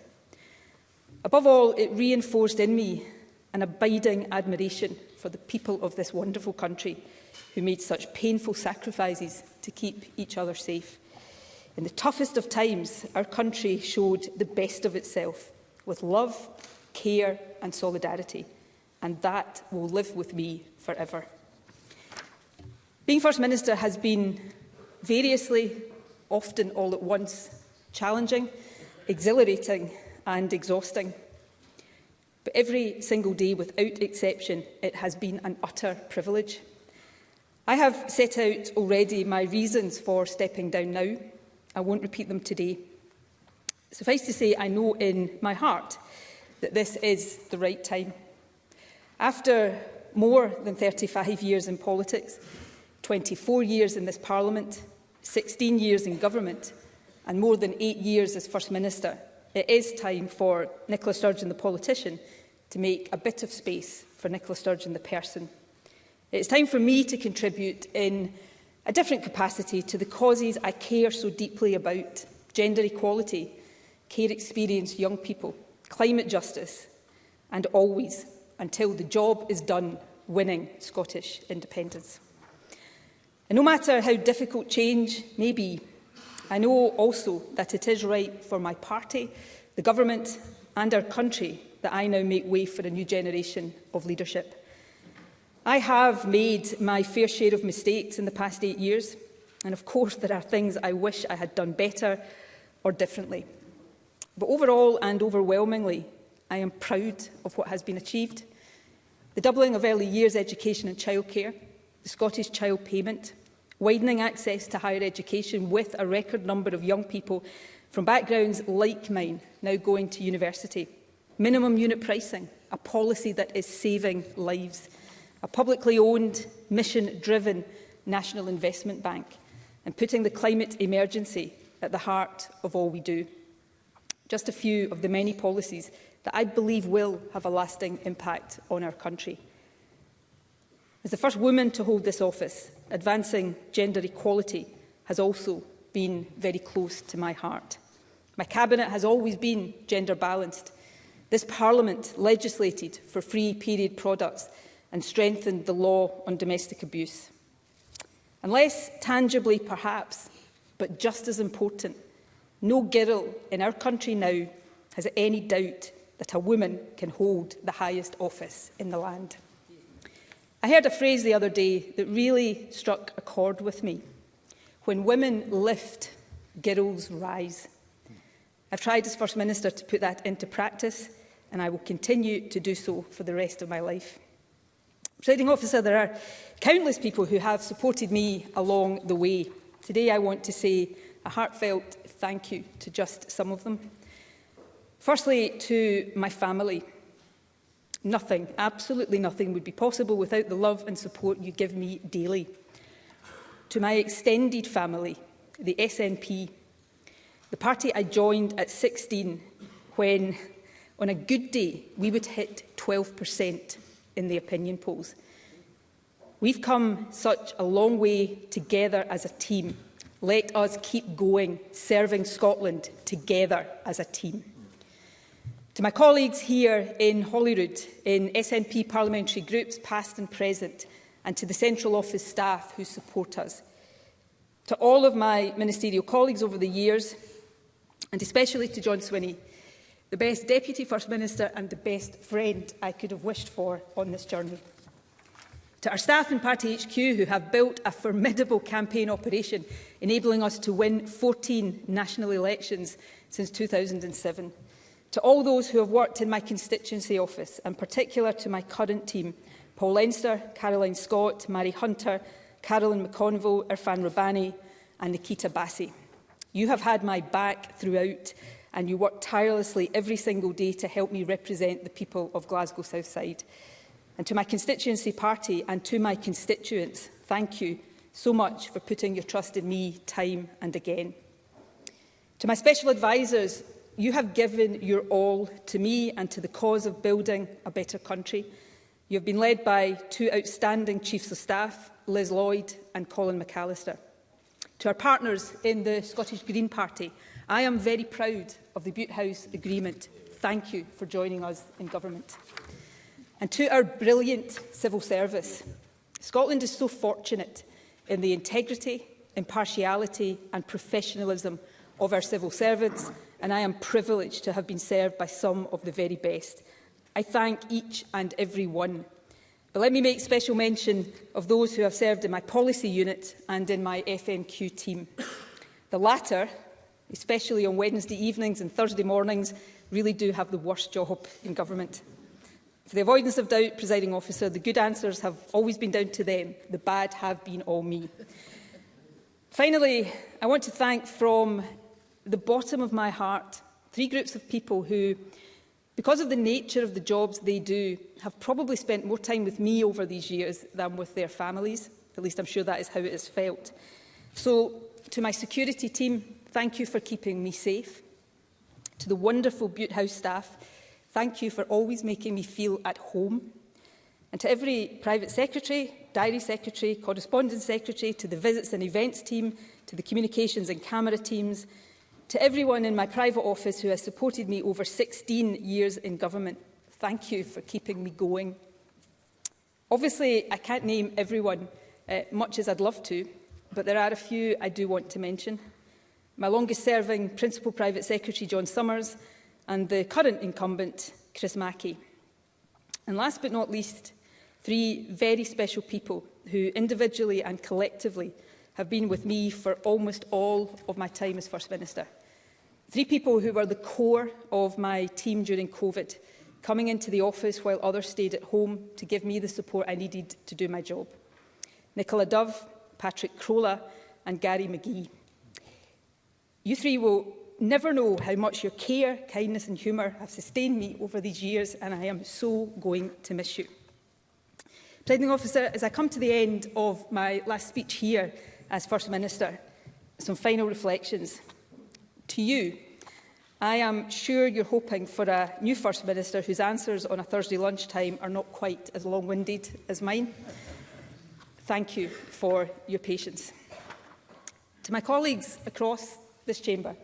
Above all, it reinforced in me an abiding admiration for the people of this wonderful country who made such painful sacrifices to keep each other safe. In the toughest of times, our country showed the best of itself with love, care and solidarity, and that will live with me forever. Being First Minister has been variously, often all at once, challenging, exhilarating and exhausting. But every single day, without exception, it has been an utter privilege. I have set out already my reasons for stepping down now. I won't repeat them today. Suffice to say, I know in my heart that this is the right time. After more than 35 years in politics, 24 years in this Parliament, 16 years in government and more than 8 years as First Minister, it is time for Nicola Sturgeon, the politician, to make a bit of space for Nicola Sturgeon, the person. It's time for me to contribute in a different capacity to the causes I care so deeply about: gender equality, care experienced young people, climate justice, and always, until the job is done, winning Scottish independence. And no matter how difficult change may be, I know also that it is right for my party, the government and our country that I now make way for a new generation of leadership. I have made my fair share of mistakes in the past 8 years, and of course there are things I wish I had done better or differently. But overall and overwhelmingly, I am proud of what has been achieved. The doubling of early years education and childcare, the Scottish Child Payment, widening access to higher education with a record number of young people from backgrounds like mine now going to university, minimum unit pricing, a policy that is saving lives, a publicly owned, mission-driven national investment bank, and putting the climate emergency at the heart of all we do. Just a few of the many policies that I believe will have a lasting impact on our country. As the first woman to hold this office, advancing gender equality has also been very close to my heart. My cabinet has always been gender balanced. This Parliament legislated for free period products and strengthened the law on domestic abuse. And less tangibly perhaps, but just as important, no girl in our country now has any doubt that a woman can hold the highest office in the land. I heard a phrase the other day that really struck a chord with me. When women lift, girls rise. I've tried as First Minister to put that into practice, and I will continue to do so for the rest of my life. Presiding Officer, there are countless people who have supported me along the way. Today I want to say a heartfelt thank you to just some of them. Firstly, to my family. Nothing, absolutely nothing would be possible without the love and support you give me daily. To my extended family, the SNP, the party I joined at 16 when, on a good day, we would hit 12% in the opinion polls. We've come such a long way together as a team. Let us keep going, serving Scotland together as a team. To my colleagues here in Holyrood, in SNP parliamentary groups, past and present, and to the Central Office staff who support us. To all of my ministerial colleagues over the years, and especially to John Swinney, the best Deputy First Minister and the best friend I could have wished for on this journey. To our staff in Party HQ who have built a formidable campaign operation, enabling us to win 14 national elections since 2007. To all those who have worked in my constituency office, and particular to my current team, Paul Leinster, Caroline Scott, Mary Hunter, Carolyn McConville, Irfan Rabbani and Nikita Bassi. You have had my back throughout, and you work tirelessly every single day to help me represent the people of Glasgow South Side. And to my constituency party and to my constituents, thank you so much for putting your trust in me time and again. To my special advisers, you have given your all to me and to the cause of building a better country. You have been led by two outstanding Chiefs of Staff, Liz Lloyd and Colin McAllister. To our partners in the Scottish Green Party, I am very proud of the Butte House Agreement. Thank you for joining us in government. And to our brilliant civil service, Scotland is so fortunate in the integrity, impartiality and professionalism of our civil servants, and I am privileged to have been served by some of the very best. I thank each and every one. But let me make special mention of those who have served in my policy unit and in my FNQ team. The latter, especially on Wednesday evenings and Thursday mornings, really do have the worst job in government. For the avoidance of doubt, Presiding Officer, the good answers have always been down to them. The bad have been all me. Finally, I want to thank from the bottom of my heart three groups of people who, because of the nature of the jobs they do, have probably spent more time with me over these years than with their families. At least I'm sure that is how it has felt. So, to my security team, thank you for keeping me safe. To the wonderful Butte House staff, thank you for always making me feel at home. And to every private secretary, diary secretary, correspondence secretary, to the visits and events team, to the communications and camera teams, to everyone in my private office who has supported me over 16 years in government, thank you for keeping me going. Obviously, I can't name everyone, much as I'd love to, but there are a few I do want to mention. My longest-serving Principal Private Secretary, John Summers, and the current incumbent, Chris Mackey. And last but not least, three very special people who individually and collectively have been with me for almost all of my time as First Minister. Three people who were the core of my team during COVID, coming into the office while others stayed at home to give me the support I needed to do my job. Nicola Dove, Patrick Crolla and Gary McGee. You three will never know how much your care, kindness and humour have sustained me over these years, and I am so going to miss you. Presiding Officer, as I come to the end of my last speech here as First Minister, some final reflections. To you, I am sure you're hoping for a new First Minister whose answers on a Thursday lunchtime are not quite as long-winded as mine. Thank you for your patience. To my colleagues across this chamber,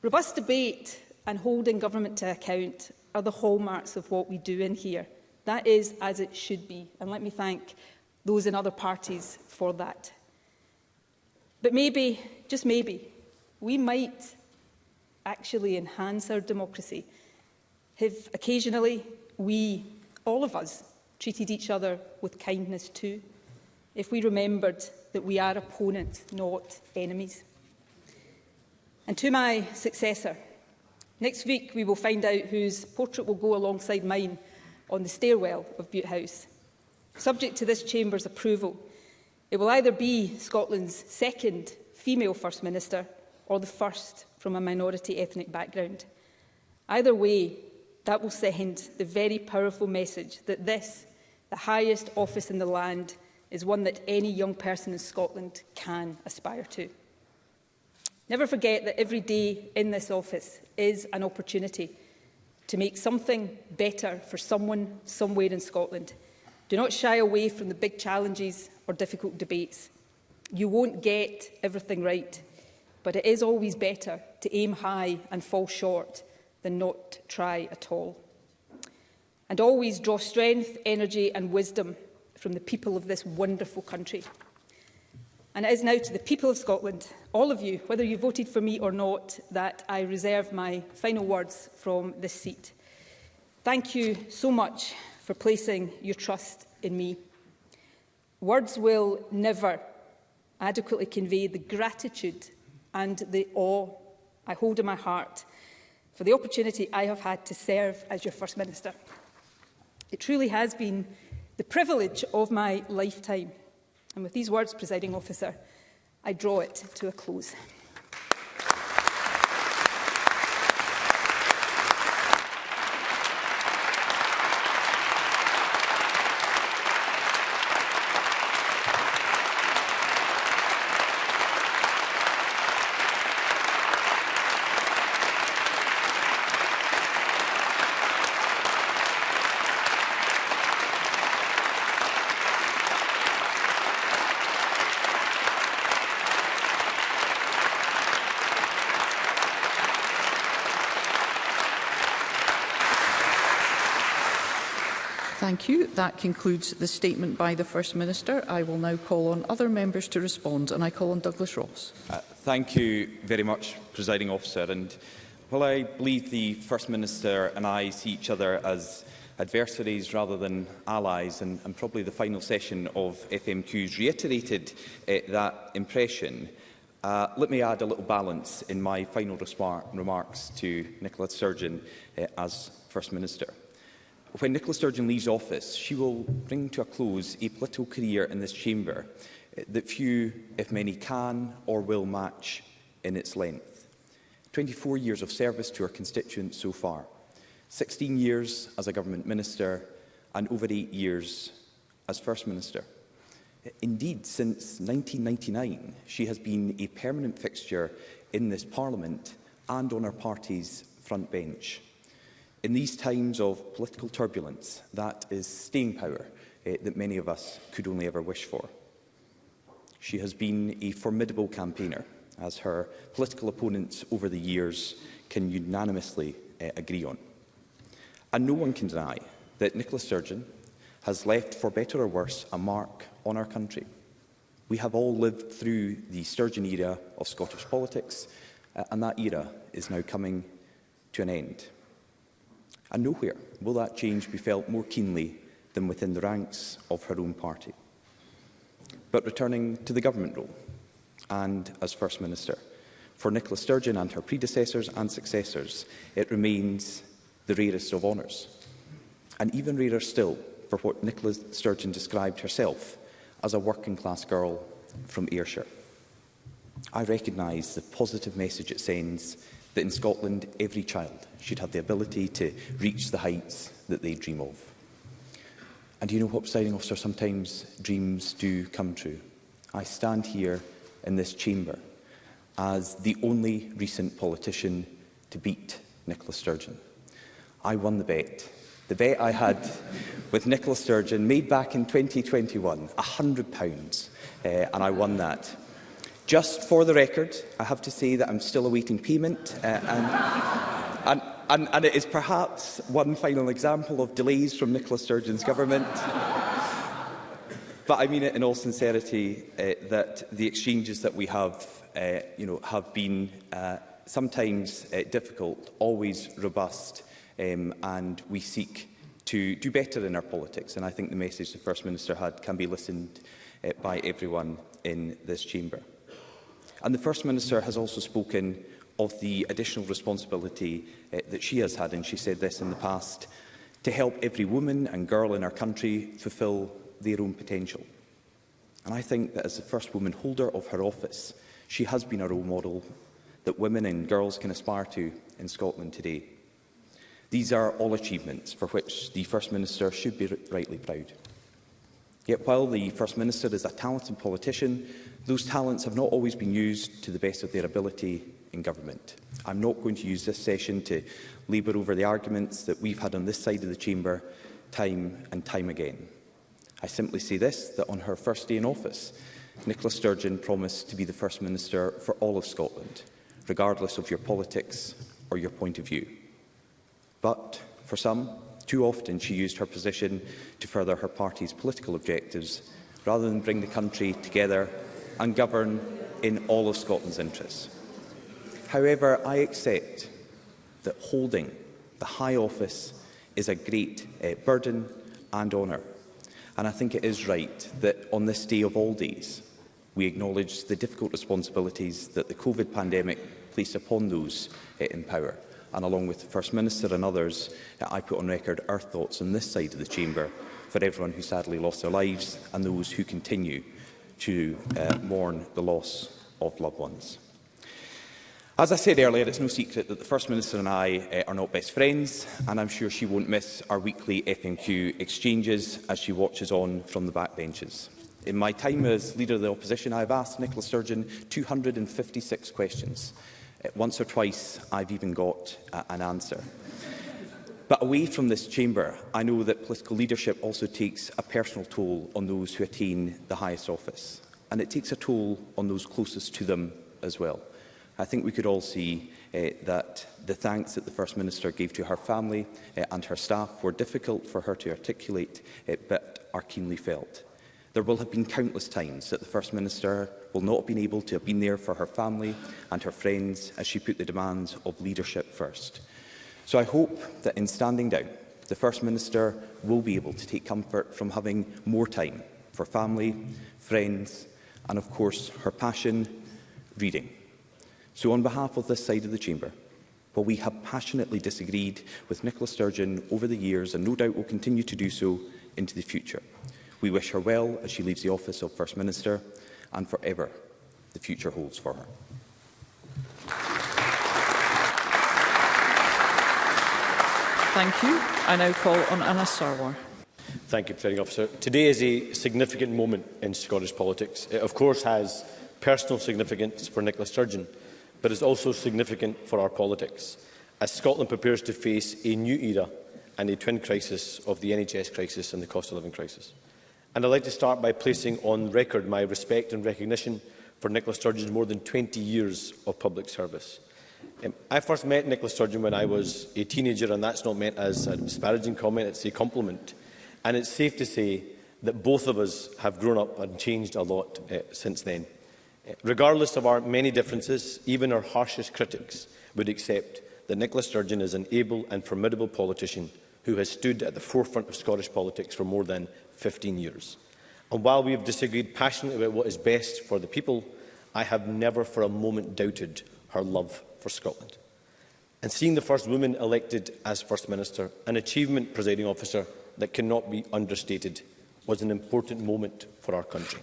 robust debate and holding government to account are the hallmarks of what we do in here. That is as it should be, and let me thank those in other parties for that. But maybe, just maybe, we might actually enhance our democracy if occasionally we, all of us, treated each other with kindness too, if we remembered that we are opponents, not enemies. And to my successor, next week we will find out whose portrait will go alongside mine on the stairwell of Bute House. Subject to this chamber's approval, it will either be Scotland's second female First Minister or the first from a minority ethnic background. Either way, that will send the very powerful message that this, the highest office in the land, is one that any young person in Scotland can aspire to. Never forget that every day in this office is an opportunity to make something better for someone somewhere in Scotland. Do not shy away from the big challenges or difficult debates. You won't get everything right, but it is always better to aim high and fall short than not try at all. And always draw strength, energy and wisdom from the people of this wonderful country. And it is now to the people of Scotland, all of you, whether you voted for me or not, that I reserve my final words from this seat. Thank you so much for placing your trust in me. Words will never adequately convey the gratitude and the awe I hold in my heart for the opportunity I have had to serve as your First Minister. It truly has been the privilege of my lifetime. And with these words, Presiding Officer, I draw it to a close. Thank you. That concludes the statement by the First Minister. I will now call on other members to respond, and I call on Douglas Ross. Thank you very much, Presiding Officer. And while I believe the First Minister and I see each other as adversaries rather than allies, and probably the final session of FMQs reiterated that impression, let me add a little balance in my final remarks to Nicola Sturgeon as First Minister. When Nicola Sturgeon leaves office, she will bring to a close a political career in this chamber that few, if many, can or will match in its length. 24 years of service to her constituents so far, 16 years as a government minister and over 8 years as First Minister. Indeed, since 1999, she has been a permanent fixture in this Parliament and on our party's front bench. In these times of political turbulence, that is staying power that many of us could only ever wish for. She has been a formidable campaigner, as her political opponents over the years can unanimously agree on. And no one can deny that Nicola Sturgeon has left, for better or worse, a mark on our country. We have all lived through the Sturgeon era of Scottish politics, and that era is now coming to an end. And nowhere will that change be felt more keenly than within the ranks of her own party. But returning to the government role, and as First Minister, for Nicola Sturgeon and her predecessors and successors, it remains the rarest of honours. And even rarer still for what Nicola Sturgeon described herself as a working-class girl from Ayrshire. I recognise the positive message it sends that in Scotland every child should have the ability to reach the heights that they dream of. And you know what, Presiding Officer, sometimes dreams do come true. I stand here in this chamber as the only recent politician to beat Nicola Sturgeon. I won the bet The bet I had with Nicola Sturgeon, made back in 2021, £100, and I won that. Just for the record, I have to say that I'm still awaiting payment, and it is perhaps one final example of delays from Nicola Sturgeon's government. But I mean it in all sincerity that the exchanges that we have, have been sometimes difficult, always robust, and we seek to do better in our politics. And I think the message the First Minister had can be listened by everyone in this chamber. And the First Minister has also spoken of the additional responsibility that she has had, and she said this in the past, to help every woman and girl in our country fulfil their own potential. And I think that as the first woman holder of her office, she has been a role model that women and girls can aspire to in Scotland today. These are all achievements for which the First Minister should be rightly proud. Yet while the First Minister is a talented politician, those talents have not always been used to the best of their ability in government. I'm not going to use this session to labour over the arguments that we've had on this side of the chamber time and time again. I simply say this, that on her first day in office, Nicola Sturgeon promised to be the First Minister for all of Scotland, regardless of your politics or your point of view. But for some, too often she used her position to further her party's political objectives, rather than bring the country together and govern in all of Scotland's interests. However, I accept that holding the high office is a great burden and honour. And I think it is right that on this day of all days, we acknowledge the difficult responsibilities that the COVID pandemic placed upon those in power. And along with the First Minister and others, I put on record our thoughts on this side of the chamber for everyone who sadly lost their lives and those who continue to mourn the loss of loved ones. As I said earlier, it's no secret that the First Minister and I are not best friends, and I'm sure she won't miss our weekly FMQ exchanges as she watches on from the backbenches. In my time as Leader of the Opposition, I have asked Nicola Sturgeon 256 questions. Once or twice, I've even got an answer. But away from this chamber, I know that political leadership also takes a personal toll on those who attain the highest office, and it takes a toll on those closest to them as well. I think we could all see that the thanks that the First Minister gave to her family and her staff were difficult for her to articulate, but are keenly felt. There will have been countless times that the First Minister will not have been able to have been there for her family and her friends as she put the demands of leadership first. So I hope that in standing down, the First Minister will be able to take comfort from having more time for family, friends, and of course her passion, reading. So on behalf of this side of the chamber, while we have passionately disagreed with Nicola Sturgeon over the years and no doubt will continue to do so into the future, we wish her well as she leaves the office of First Minister and forever the future holds for her. Thank you. I now call on Anna Sarwar. Thank you, Presiding Officer. Today is a significant moment in Scottish politics. It, of course, has personal significance for Nicola Sturgeon, but is also significant for our politics, as Scotland prepares to face a new era and a twin crisis of the NHS crisis and the cost of living crisis. And I'd like to start by placing on record my respect and recognition for Nicola Sturgeon's more than 20 years of public service. I first met Nicola Sturgeon when I was a teenager, and that's not meant as a disparaging comment, it's a compliment. And it's safe to say that both of us have grown up and changed a lot since then. Regardless of our many differences, even our harshest critics would accept that Nicola Sturgeon is an able and formidable politician who has stood at the forefront of Scottish politics for more than 15 years. And while we have disagreed passionately about what is best for the people, I have never for a moment doubted her love for Scotland. And seeing the first woman elected as First Minister, an achievement, Presiding Officer, that cannot be understated, was an important moment for our country.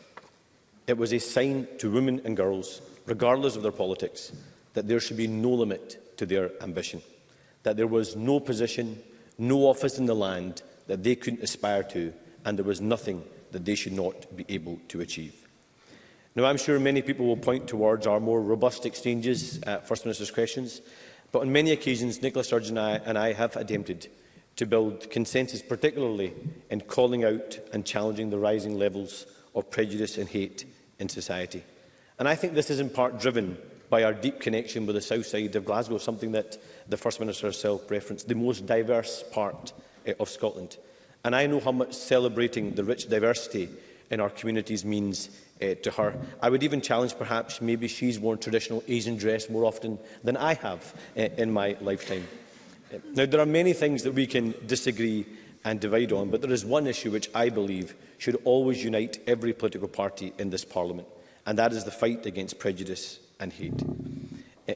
It was a sign to women and girls, regardless of their politics, that there should be no limit to their ambition, that there was no position, no office in the land that they couldn't aspire to, and there was nothing that they should not be able to achieve. Now, I'm sure many people will point towards our more robust exchanges at First Minister's questions, but on many occasions, Nicola Sturgeon and I have attempted to build consensus, particularly in calling out and challenging the rising levels of prejudice and hate in society. And I think this is in part driven by our deep connection with the south side of Glasgow, something that the First Minister herself referenced, the most diverse part of Scotland. And I know how much celebrating the rich diversity in our communities means to her. I would even challenge perhaps maybe she's worn traditional Asian dress more often than I have in my lifetime. Now, there are many things that we can disagree and divide on, but there is one issue which I believe should always unite every political party in this Parliament, and that is the fight against prejudice and hate.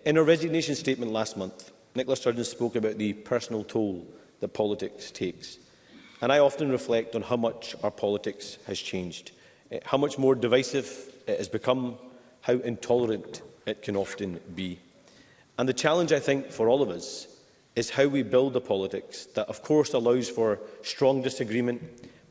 In her resignation statement last month, Nicola Sturgeon spoke about the personal toll that politics takes. And I often reflect on how much our politics has changed, how much more divisive it has become, how intolerant it can often be. And the challenge, I think, for all of us is how we build a politics that, of course, allows for strong disagreement,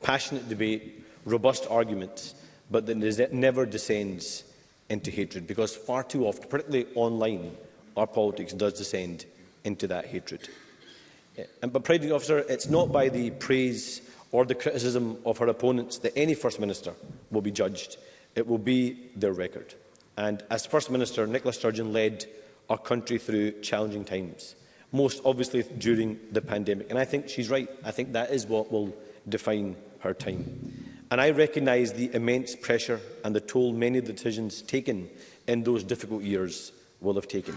passionate debate, robust arguments, but that never descends into hatred, because far too often, particularly online, our politics does descend into that hatred. But, Presiding Officer, it's not by the praise or the criticism of her opponents that any First Minister will be judged. It will be their record. And as First Minister, Nicola Sturgeon led our country through challenging times, most obviously during the pandemic. And I think she's right. I think that is what will define her time. And I recognise the immense pressure and the toll many of the decisions taken in those difficult years will have taken.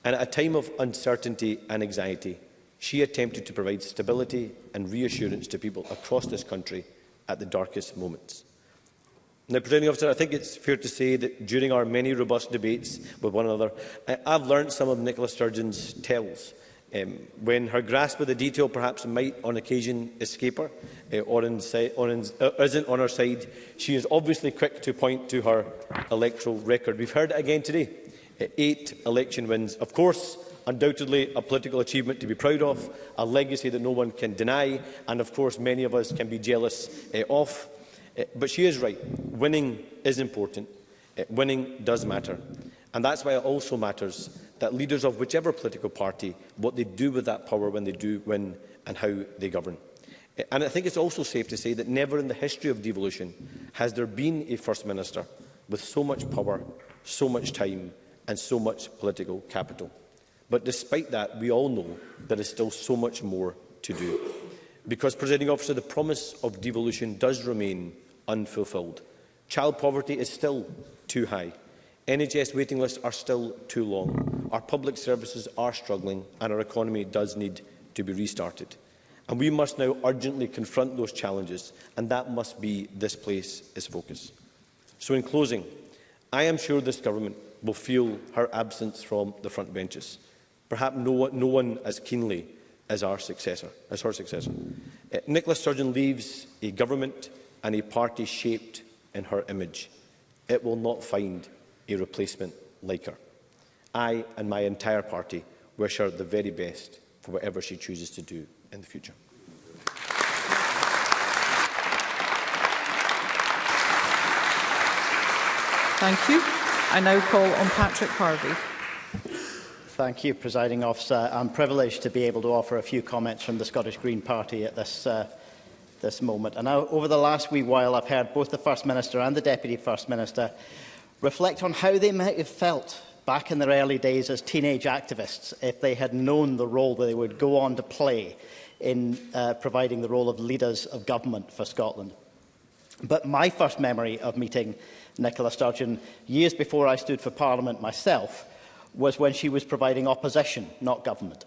And at a time of uncertainty and anxiety, she attempted to provide stability and reassurance to people across this country at the darkest moments. Now, Presiding Officer, I think it's fair to say that during our many robust debates with one another, I've learnt some of Nicola Sturgeon's tells. When her grasp of the detail perhaps might on occasion escape her or isn't on her side, she is obviously quick to point to her electoral record. We've heard it again today. 8 election wins. Of course, undoubtedly a political achievement to be proud of, a legacy that no one can deny, and of course many of us can be jealous of. But she is right. Winning is important. Winning does matter. And that's why it also matters that leaders of whichever political party, what they do with that power when they do win and how they govern. And I think it's also safe to say that never in the history of devolution has there been a First Minister with so much power, so much time and so much political capital. But despite that, we all know there is still so much more to do. Because, Presiding Officer, the promise of devolution does remain unfulfilled. Child poverty is still too high. NHS waiting lists are still too long. Our public services are struggling and our economy does need to be restarted. And we must now urgently confront those challenges, and that must be this place's focus. So in closing, I am sure this government will feel her absence from the front benches. Perhaps no one as keenly as her successor. Nicola Sturgeon leaves a government and a party shaped in her image. It will not find a replacement like her. I and my entire party wish her the very best for whatever she chooses to do in the future. Thank you. I now call on Patrick Harvey. Thank you, Presiding Officer. I'm privileged to be able to offer a few comments from the Scottish Green Party at this moment. And now, over the last wee while, I've heard both the First Minister and the Deputy First Minister reflect on how they might have felt back in their early days as teenage activists if they had known the role that they would go on to play in providing the role of leaders of government for Scotland. But my first memory of meeting Nicola Sturgeon, years before I stood for Parliament myself, was when she was providing opposition, not government.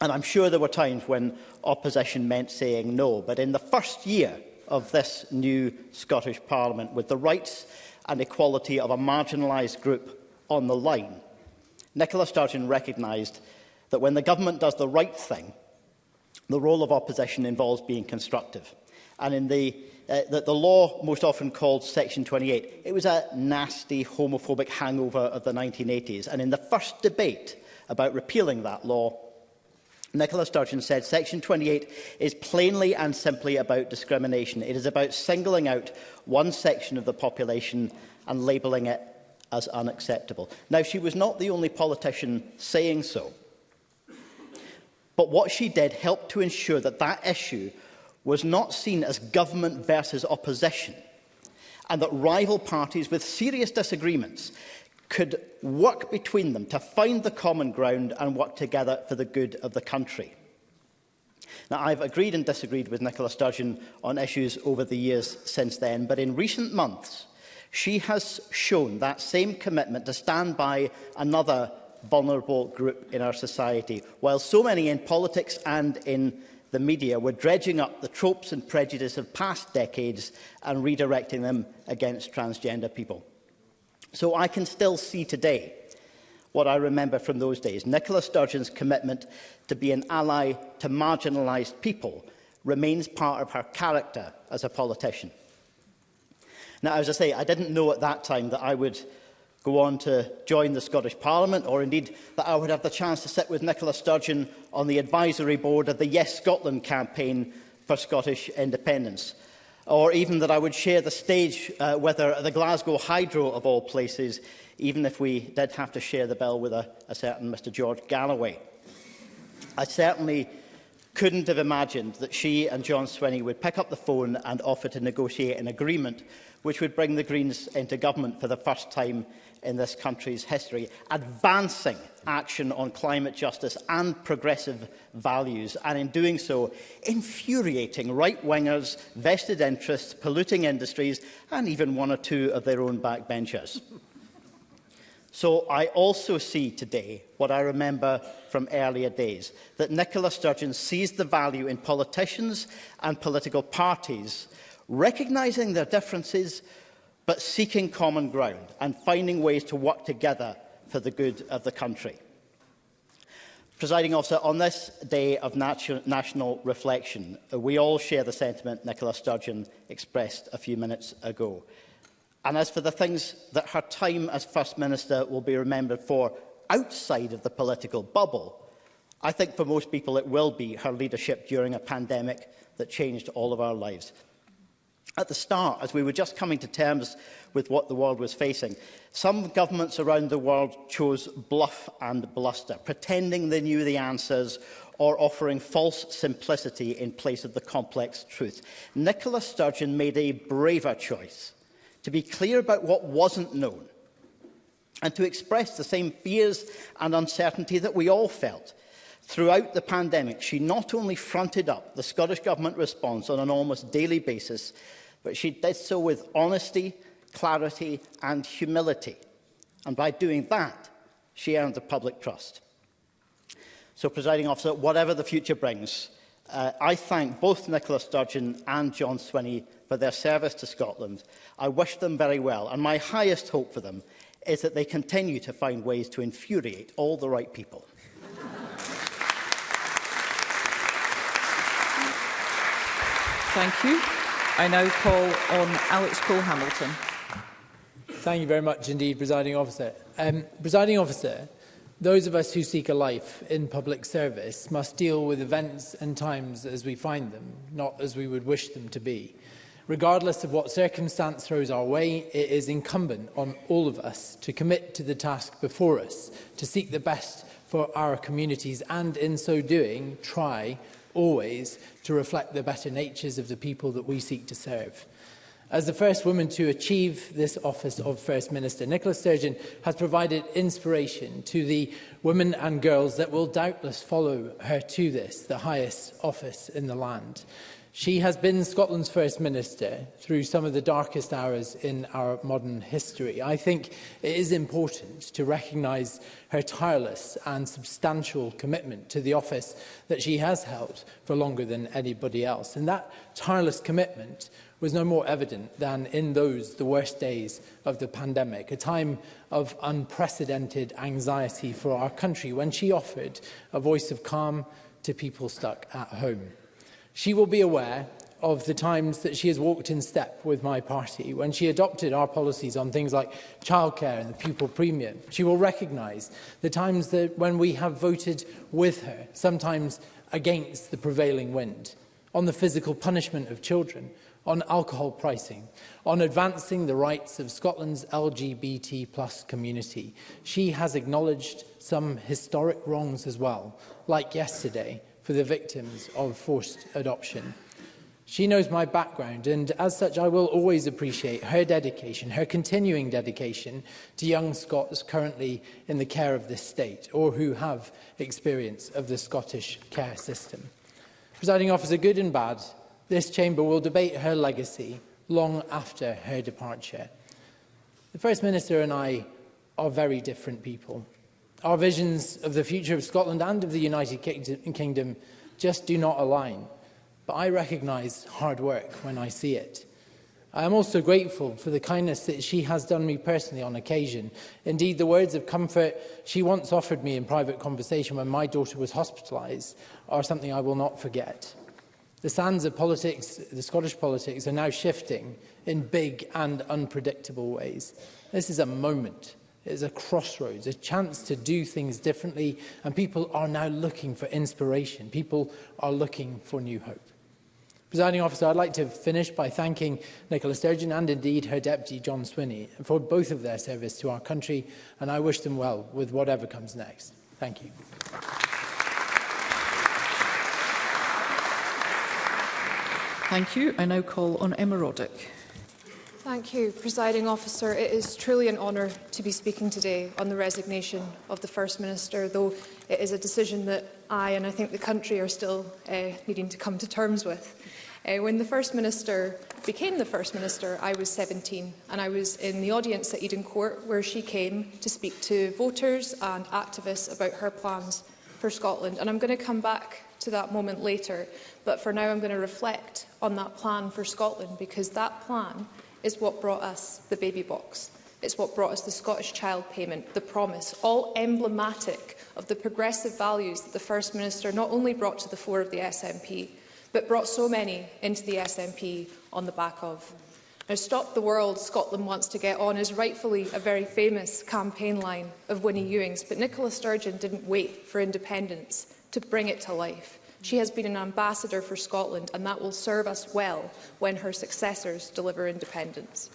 And I'm sure there were times when opposition meant saying no, but in the first year of this new Scottish Parliament, with the rights and equality of a marginalised group on the line, Nicola Sturgeon recognised that when the government does the right thing, the role of opposition involves being constructive. And in the law most often called Section 28, it was a nasty homophobic hangover of the 1980s. And in the first debate about repealing that law, Nicola Sturgeon said Section 28 is plainly and simply about discrimination. It is about singling out one section of the population and labelling it as unacceptable. Now, she was not the only politician saying so. But what she did helped to ensure that that issue was not seen as government versus opposition, and that rival parties with serious disagreements could work between them to find the common ground and work together for the good of the country. Now, I've agreed and disagreed with Nicola Sturgeon on issues over the years since then, but in recent months, she has shown that same commitment to stand by another vulnerable group in our society, while so many in politics and in the media were dredging up the tropes and prejudice of past decades and redirecting them against transgender people. So I can still see today what I remember from those days. Nicola Sturgeon's commitment to be an ally to marginalised people remains part of her character as a politician. Now, as I say, I didn't know at that time that I would go on to join the Scottish Parliament, or indeed that I would have the chance to sit with Nicola Sturgeon on the advisory board of the Yes Scotland campaign for Scottish independence, or even that I would share the stage with her at the Glasgow Hydro, of all places, even if we did have to share the bill with a certain Mr George Galloway. I certainly couldn't have imagined that she and John Swinney would pick up the phone and offer to negotiate an agreement which would bring the Greens into government for the first time in this country's history, advancing action on climate justice and progressive values, and in doing so, infuriating right-wingers, vested interests, polluting industries, and even one or two of their own backbenchers. So I also see today what I remember from earlier days, that Nicola Sturgeon sees the value in politicians and political parties recognising their differences, but seeking common ground and finding ways to work together for the good of the country. Presiding Officer, on this day of national reflection, we all share the sentiment Nicola Sturgeon expressed a few minutes ago. And as for the things that her time as First Minister will be remembered for outside of the political bubble, I think for most people it will be her leadership during a pandemic that changed all of our lives. At the start, as we were just coming to terms with what the world was facing, some governments around the world chose bluff and bluster, pretending they knew the answers or offering false simplicity in place of the complex truth. Nicola Sturgeon made a braver choice to be clear about what wasn't known and to express the same fears and uncertainty that we all felt. Throughout the pandemic, she not only fronted up the Scottish Government response on an almost daily basis, but she did so with honesty, clarity and humility. And by doing that, she earned the public trust. So, Presiding Officer, whatever the future brings, I thank both Nicola Sturgeon and John Swinney for their service to Scotland. I wish them very well, and my highest hope for them is that they continue to find ways to infuriate all the right people. Thank you. I now call on Alex Cole-Hamilton. Thank you very much indeed, Presiding Officer. Presiding Officer, those of us who seek a life in public service must deal with events and times as we find them, not as we would wish them to be. Regardless of what circumstance throws our way, it is incumbent on all of us to commit to the task before us, to seek the best for our communities and, in so doing, try always to reflect the better natures of the people that we seek to serve. As the first woman to achieve this office of First Minister, Nicola Sturgeon has provided inspiration to the women and girls that will doubtless follow her to this, the highest office in the land. She has been Scotland's First Minister through some of the darkest hours in our modern history. I think it is important to recognise her tireless and substantial commitment to the office that she has held for longer than anybody else. And that tireless commitment was no more evident than in the worst days of the pandemic, a time of unprecedented anxiety for our country, when she offered a voice of calm to people stuck at home. She will be aware of the times that she has walked in step with my party, when she adopted our policies on things like childcare and the pupil premium. She will recognise the times that when we have voted with her, sometimes against the prevailing wind, on the physical punishment of children, on alcohol pricing, on advancing the rights of Scotland's LGBT+ community. She has acknowledged some historic wrongs as well, like yesterday, for the victims of forced adoption. She knows my background, and as such I will always appreciate her dedication, her continuing dedication to young Scots currently in the care of this state or who have experience of the Scottish care system. Presiding Officer, good and bad, this chamber will debate her legacy long after her departure. The First Minister and I are very different people. Our visions of the future of Scotland and of the United Kingdom just do not align. But I recognise hard work when I see it. I am also grateful for the kindness that she has done me personally on occasion. Indeed, the words of comfort she once offered me in private conversation when my daughter was hospitalised are something I will not forget. The sands of politics, the Scottish politics, are now shifting in big and unpredictable ways. This is a moment. It is a crossroads, a chance to do things differently, and people are now looking for inspiration. People are looking for new hope. Presiding Officer, I'd like to finish by thanking Nicola Sturgeon and indeed her Deputy John Swinney for both of their service to our country, and I wish them well with whatever comes next. Thank you. Thank you. I now call on Emma Roddick. Thank you, Presiding Officer. It is truly an honour to be speaking today on the resignation of the First Minister, though it is a decision that I and I think the country are still needing to come to terms with. When the First Minister became the First Minister, I was 17 and I was in the audience at Eden Court where she came to speak to voters and activists about her plans for Scotland. And I'm going to come back to that moment later, but for now I'm going to reflect on that plan for Scotland, because that plan is what brought us the baby box. It's what brought us the Scottish Child Payment, the promise, all emblematic of the progressive values that the First Minister not only brought to the fore of the SNP, but brought so many into the SNP on the back of. Now, Stop the World, Scotland Wants to Get On is rightfully a very famous campaign line of Winnie Ewing's, but Nicola Sturgeon didn't wait for independence to bring it to life. She has been an ambassador for Scotland, and that will serve us well when her successors deliver independence.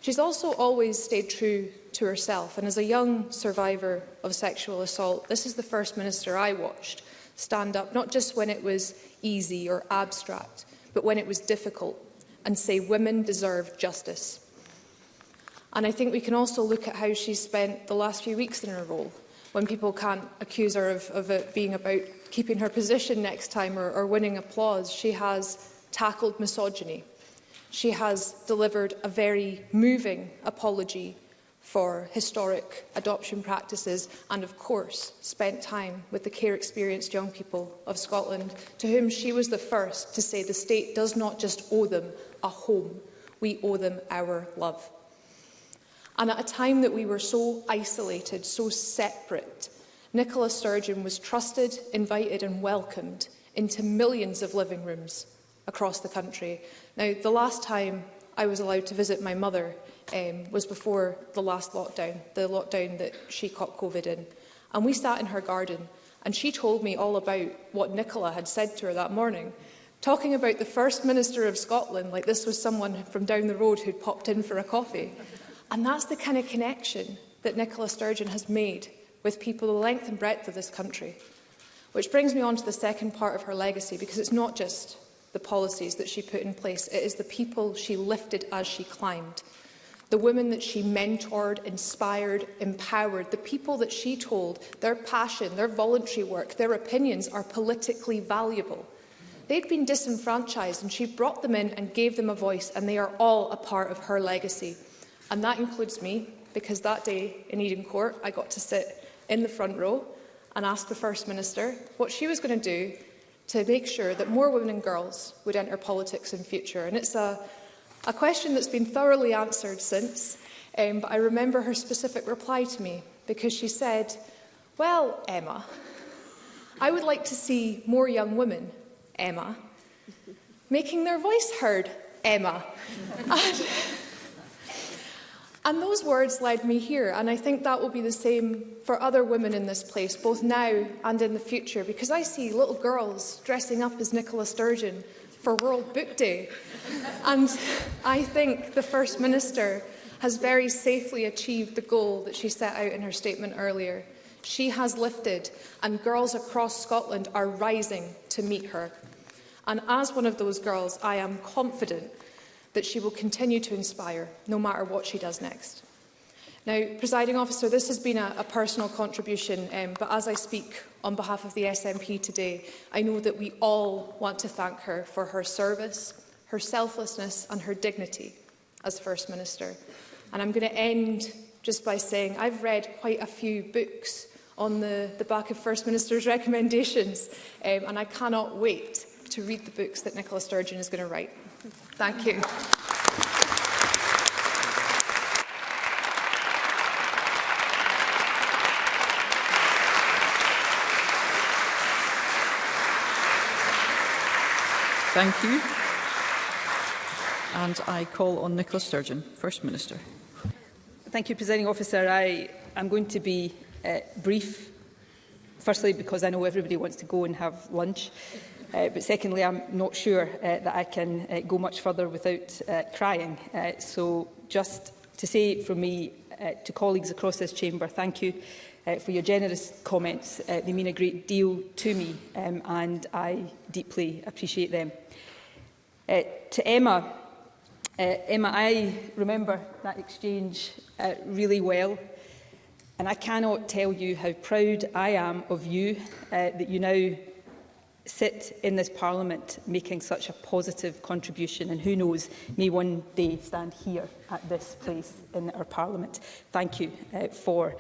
She's also always stayed true to herself, and as a young survivor of sexual assault, this is the First Minister I watched stand up, not just when it was easy or abstract, but when it was difficult, and say women deserve justice. And I think we can also look at how she's spent the last few weeks in her role, when people can't accuse her of it being about keeping her position next time or winning applause. She has tackled misogyny. She has delivered a very moving apology for historic adoption practices and, of course, spent time with the care-experienced young people of Scotland, to whom she was the first to say the state does not just owe them a home, we owe them our love. And at a time that we were so isolated, so separate, Nicola Sturgeon was trusted, invited and welcomed into millions of living rooms across the country. Now, the last time I was allowed to visit my mother was before the last lockdown, the lockdown that she caught COVID in. And we sat in her garden and she told me all about what Nicola had said to her that morning, talking about the First Minister of Scotland like this was someone from down the road who'd popped in for a coffee. And that's the kind of connection that Nicola Sturgeon has made with people the length and breadth of this country. Which brings me on to the second part of her legacy, because it's not just the policies that she put in place, it is the people she lifted as she climbed. The women that she mentored, inspired, empowered, the people that she told their passion, their voluntary work, their opinions are politically valuable. They'd been disenfranchised and she brought them in and gave them a voice, and they are all a part of her legacy. And that includes me, because that day in Eden Court I got to sit in the front row and ask the First Minister what she was going to do to make sure that more women and girls would enter politics in future. And it's a question that's been thoroughly answered since, but I remember her specific reply to me, because she said, "Well, Emma, I would like to see more young women, Emma, making their voice heard, Emma." And those words led me here, and I think that will be the same for other women in this place, both now and in the future, because I see little girls dressing up as Nicola Sturgeon for World Book Day. And I think the First Minister has very safely achieved the goal that she set out in her statement earlier. She has lifted, and girls across Scotland are rising to meet her. And as one of those girls, I am confident that she will continue to inspire, no matter what she does next. Now, Presiding Officer, this has been a personal contribution, but as I speak on behalf of the SNP today, I know that we all want to thank her for her service, her selflessness and her dignity as First Minister. And I'm going to end just by saying I've read quite a few books on the back of First Minister's recommendations, and I cannot wait to read the books that Nicola Sturgeon is going to write. Thank you. Thank you. And I call on Nicola Sturgeon, First Minister. Thank you, Presiding Officer. I am going to be brief. Firstly, because I know everybody wants to go and have lunch. But secondly, I'm not sure that I can go much further without crying. So just to say from me to colleagues across this chamber, thank you for your generous comments. They mean a great deal to me, and I deeply appreciate them. To Emma, I remember that exchange really well, and I cannot tell you how proud I am of you that you now sit in this Parliament making such a positive contribution, and who knows, may one day stand here at this place in our Parliament. Thank you for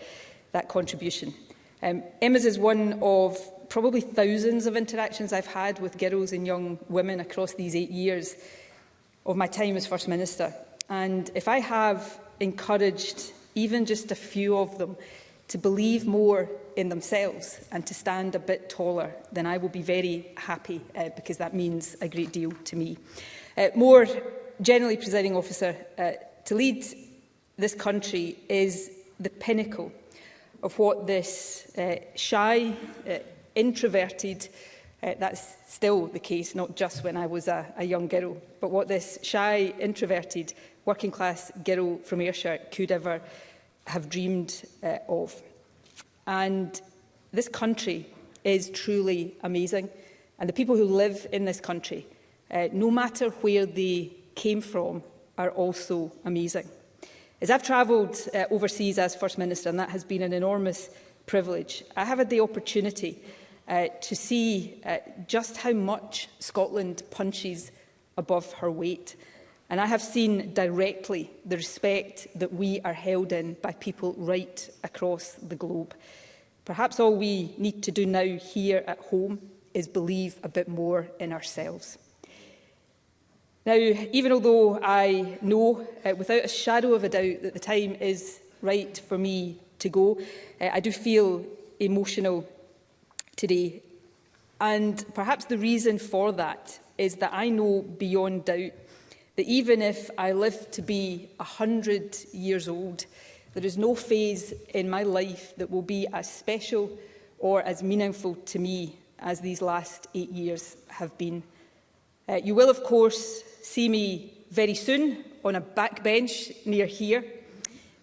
that contribution. Emma's is one of probably thousands of interactions I've had with girls and young women across these 8 years of my time as First Minister. And if I have encouraged even just a few of them to believe more in themselves and to stand a bit taller, then I will be very happy because that means a great deal to me. More generally, Presiding Officer, to lead this country is the pinnacle of what this shy, introverted, that's still the case, not just when I was a young girl, but what this shy, introverted, working-class girl from Ayrshire could ever have dreamed of. And this country is truly amazing. And the people who live in this country, no matter where they came from, are also amazing. As I've travelled overseas as First Minister, and that has been an enormous privilege, I have had the opportunity to see just how much Scotland punches above her weight. And I have seen directly the respect that we are held in by people right across the globe. Perhaps all we need to do now here at home is believe a bit more in ourselves. Now, even although I know without a shadow of a doubt that the time is right for me to go, I do feel emotional today. And perhaps the reason for that is that I know beyond doubt that even if I live to be 100 years old, there is no phase in my life that will be as special or as meaningful to me as these last 8 years have been. You will, of course, see me very soon on a backbench near here.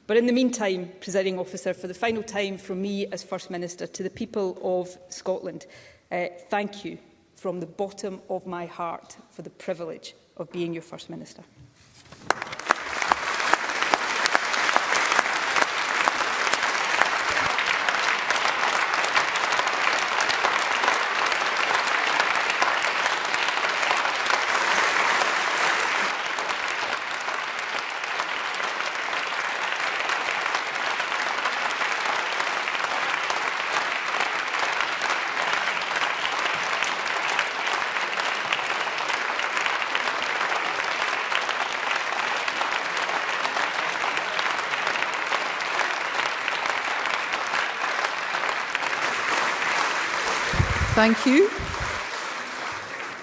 But in the meantime, Presiding Officer, for the final time from me as First Minister to the people of Scotland, thank you from the bottom of my heart for the privilege of being your First Minister. Thank you.